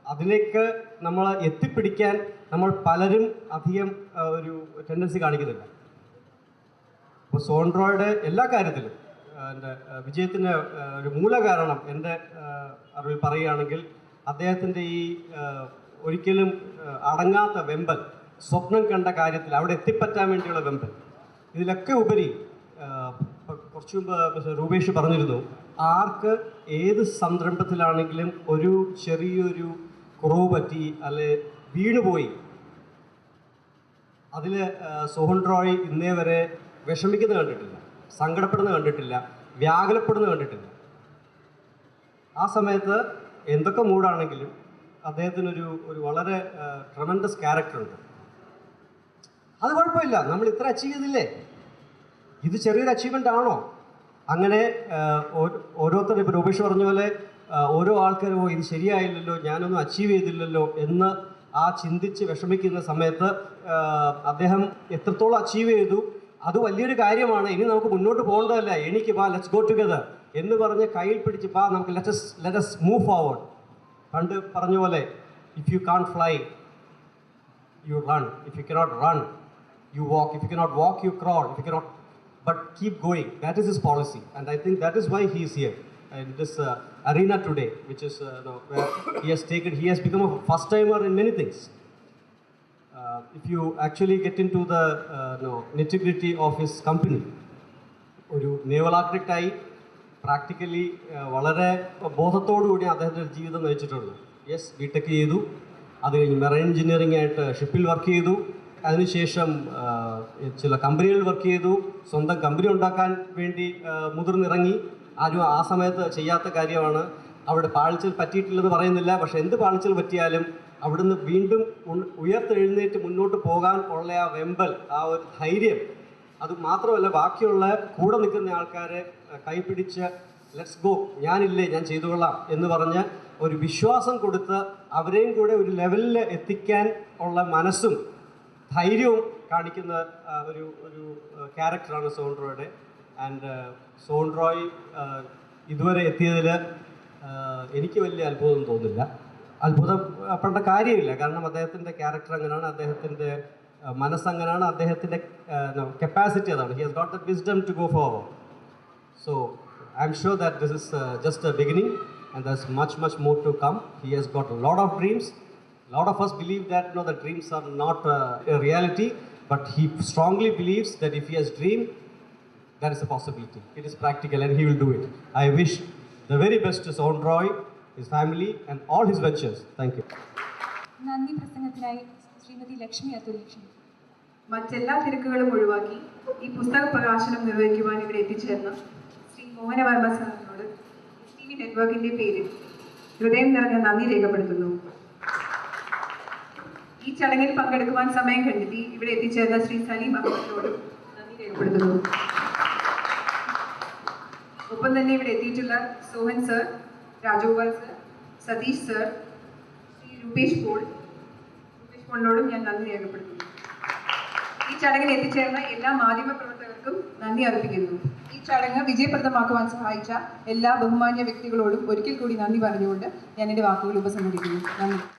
അതിലേക്ക് നമ്മൾ എത്തിപ്പിടിക്കാൻ നമ്മൾ പലരും അധികം ഒരു ടെൻഡൻസി കാണിക്കുന്നില്ല. അപ്പോൾ സോഹൻ റോയുടെ എല്ലാ കാര്യത്തിലും എൻ്റെ വിജയത്തിന് ഒരു മൂലകാരണം എൻ്റെ അറിവിൽ പറയുകയാണെങ്കിൽ അദ്ദേഹത്തിൻ്റെ ഈ ഒരിക്കലും അടങ്ങാത്ത വെമ്പൽ, സ്വപ്നം കണ്ട കാര്യത്തിൽ അവിടെ എത്തിപ്പറ്റാൻ വേണ്ടിയുള്ള വെമ്പൽ. ഇതിലൊക്കെ ഉപരി കുറച്ചു മുമ്പ് രൂപേഷ് പറഞ്ഞിരുന്നു, ആർക്ക് ഏത് സംരംഭത്തിലാണെങ്കിലും ഒരു ചെറിയൊരു കുറവ് പറ്റി അല്ലെ വീണുപോയി അതിൽ സോഹൻ റോയ് ഇന്നേ വരെ വിഷമിക്കുന്നത് കണ്ടിട്ടില്ല, സങ്കടപ്പെടുന്നത് കണ്ടിട്ടില്ല, വ്യാകുലപ്പെടുന്നത് കണ്ടിട്ടില്ല. ആ സമയത്ത് എന്തൊക്കെ മൂടാണെങ്കിലും അദ്ദേഹത്തിനൊരു വളരെ ട്രമൻഡസ് ക്യാരക്ടറുണ്ട്. അത് കുഴപ്പമില്ല, നമ്മൾ ഇത്ര അച്ചീവ് ചെയ്തില്ലേ, ഇത് ചെറിയൊരു അച്ചീവ്മെൻ്റ് ആണോ? അങ്ങനെ ഓരോരുത്തരും ഇപ്പോൾ രൂപേഷ് പറഞ്ഞ പോലെ ഓരോ ആൾക്കാരും ഇത് ശരിയായില്ലല്ലോ, ഞാനൊന്നും അച്ചീവ് ചെയ്തില്ലല്ലോ എന്ന് ചിന്തിച്ച് വിഷമിക്കുന്ന സമയത്ത് അദ്ദേഹം എത്രത്തോളം അച്ചീവ് ചെയ്തു അത് വലിയൊരു കാര്യമാണ്, ഇനി നമുക്ക് മുന്നോട്ട് പോകേണ്ടതല്ല, എനിക്ക് വാ ലെറ്റ്സ് ഗോ ടുഗദർ എന്ന് പറഞ്ഞ് കയ്യിൽ പിടിച്ച് വാ നമുക്ക് ലെറ്റസ് മൂവ് ഫോർവേഡ്. പണ്ട് പറഞ്ഞ പോലെ if you can't fly you run, if you cannot run you walk, if you cannot walk you crawl, if you cannot, but keep going. That is his policy, and I think that is why he is here in this arena today, which is where he has become a first timer in many things. If you actually get into the nitty-gritty of his company, ഒരു നേവൽ ആർക്കിടെക്റ്റായി പ്രാക്ടിക്കലി വളരെ ബോധത്തോടു കൂടി അദ്ദേഹത്തിൻ്റെ ജീവിതം നയിച്ചിട്ടുള്ളത്. യെസ്, ബിടെക് ചെയ്തു, അത് കഴിഞ്ഞ് മെറൈൻ എഞ്ചിനീയറിംഗ് ആയിട്ട് ഷിപ്പിൽ വർക്ക് ചെയ്തു, അതിനുശേഷം ചില കമ്പനികളിൽ വർക്ക് ചെയ്തു, സ്വന്തം കമ്പനി ഉണ്ടാക്കാൻ വേണ്ടി മുതിർന്നിറങ്ങി. ആരും ആ സമയത്ത് ചെയ്യാത്ത കാര്യമാണ്. അവിടെ പാളിച്ചൽ പറ്റിയിട്ടില്ലെന്ന് പറയുന്നില്ല, പക്ഷേ എന്ത് പാളിച്ചൽ പറ്റിയാലും അവിടുന്ന് വീണ്ടും ഉയർത്തെഴുന്നേറ്റ് മുന്നോട്ട് പോകാൻ ഉള്ള ആ വെമ്പൽ, ആ ഒരു ധൈര്യം, അത് മാത്രമല്ല ബാക്കിയുള്ള കൂടെ നിൽക്കുന്ന ആൾക്കാരെ കൈപിടിച്ച് ലെറ്റ്സ് ഗോ, ഞാനില്ലേ ഞാൻ ചെയ്തുകൊള്ളാം എന്ന് പറഞ്ഞ് ഒരു വിശ്വാസം കൊടുത്ത് അവരെയും കൂടെ ഒരു ലെവലിൽ എത്തിക്കാൻ ഉള്ള മനസ്സും ധൈര്യവും കാണിക്കുന്ന ഒരു ക്യാരക്ടറാണ് സോഹൻ റോയുടെ. ആൻഡ് സോഹൻ റോയ് ഇതുവരെ എത്തിയതിൽ എനിക്ക് വലിയ അത്ഭുതം തോന്നില്ല, അത്ഭുതപ്പെടേണ്ട കാര്യമില്ല. കാരണം അദ്ദേഹത്തിൻ്റെ ക്യാരക്ടർ അങ്ങനെയാണ്, അദ്ദേഹത്തിൻ്റെ മനസ്സങ്ങനെയാണ്, അദ്ദേഹത്തിൻ്റെ കപ്പാസിറ്റി അതാണ്. He has got the wisdom to go forward. So I'm sure that this is just a beginning and there's much more to come. He has got a lot of dreams. A lot of us believe that the dreams are not a reality, but he strongly believes that if he has dreamed, there is a possibility. It is practical and he will do it. I wish the very best to Sohn Roy, his family and all his ventures. Thank you. നന്ദി പ്രസംഗത്തിനായി ശ്രീമതി ലക്ഷ്മി അതുലക്ഷ്മി. മറ്റെല്ലാ തിരക്കുകളും ഒഴിവാക്കി ഈ പുസ്തക പ്രകാശനം നിർവഹിക്കുവാൻ ഇവിടെ എത്തിച്ചേർന്ന ശ്രീ മോഹനവർമ്മ സാറിനോട് TV നെറ്റ്വർക്കിൻ്റെ പേരിൽ ഹൃദയം നിറഞ്ഞ നന്ദി രേഖപ്പെടുത്തുന്നു. ഈ ചടങ്ങിൽ പങ്കെടുക്കുവാൻ സമയം കണ്ടെത്തി ഇവിടെ എത്തിച്ചേർന്ന ശ്രീ സലീം അഹമ്മദിനോടും നന്ദി രേഖപ്പെടുത്തുന്നു. ഒപ്പം തന്നെ ഇവിടെ എത്തിയിട്ടുള്ള Sohan sir, Rajagopal sir, Satheesh sir, Shri Rupesh പോളിനോടും ഞാൻ നന്ദി രേഖപ്പെടുത്തുന്നു. ഈ ചടങ്ങിൽ എത്തിച്ചേർന്ന എല്ലാ മാധ്യമപ്രവർത്തകർക്കും നന്ദി അർപ്പിക്കുന്നു. ഈ ചടങ്ങ് വിജയപ്രദമാക്കുവാൻ സഹായിച്ച എല്ലാ ബഹുമാന്യ വ്യക്തികളോടും ഒരിക്കൽ കൂടി നന്ദി പറഞ്ഞുകൊണ്ട് ഞാൻ എൻ്റെ വാക്കുകൾ ഉപസംഹരിക്കുന്നു. നന്ദി.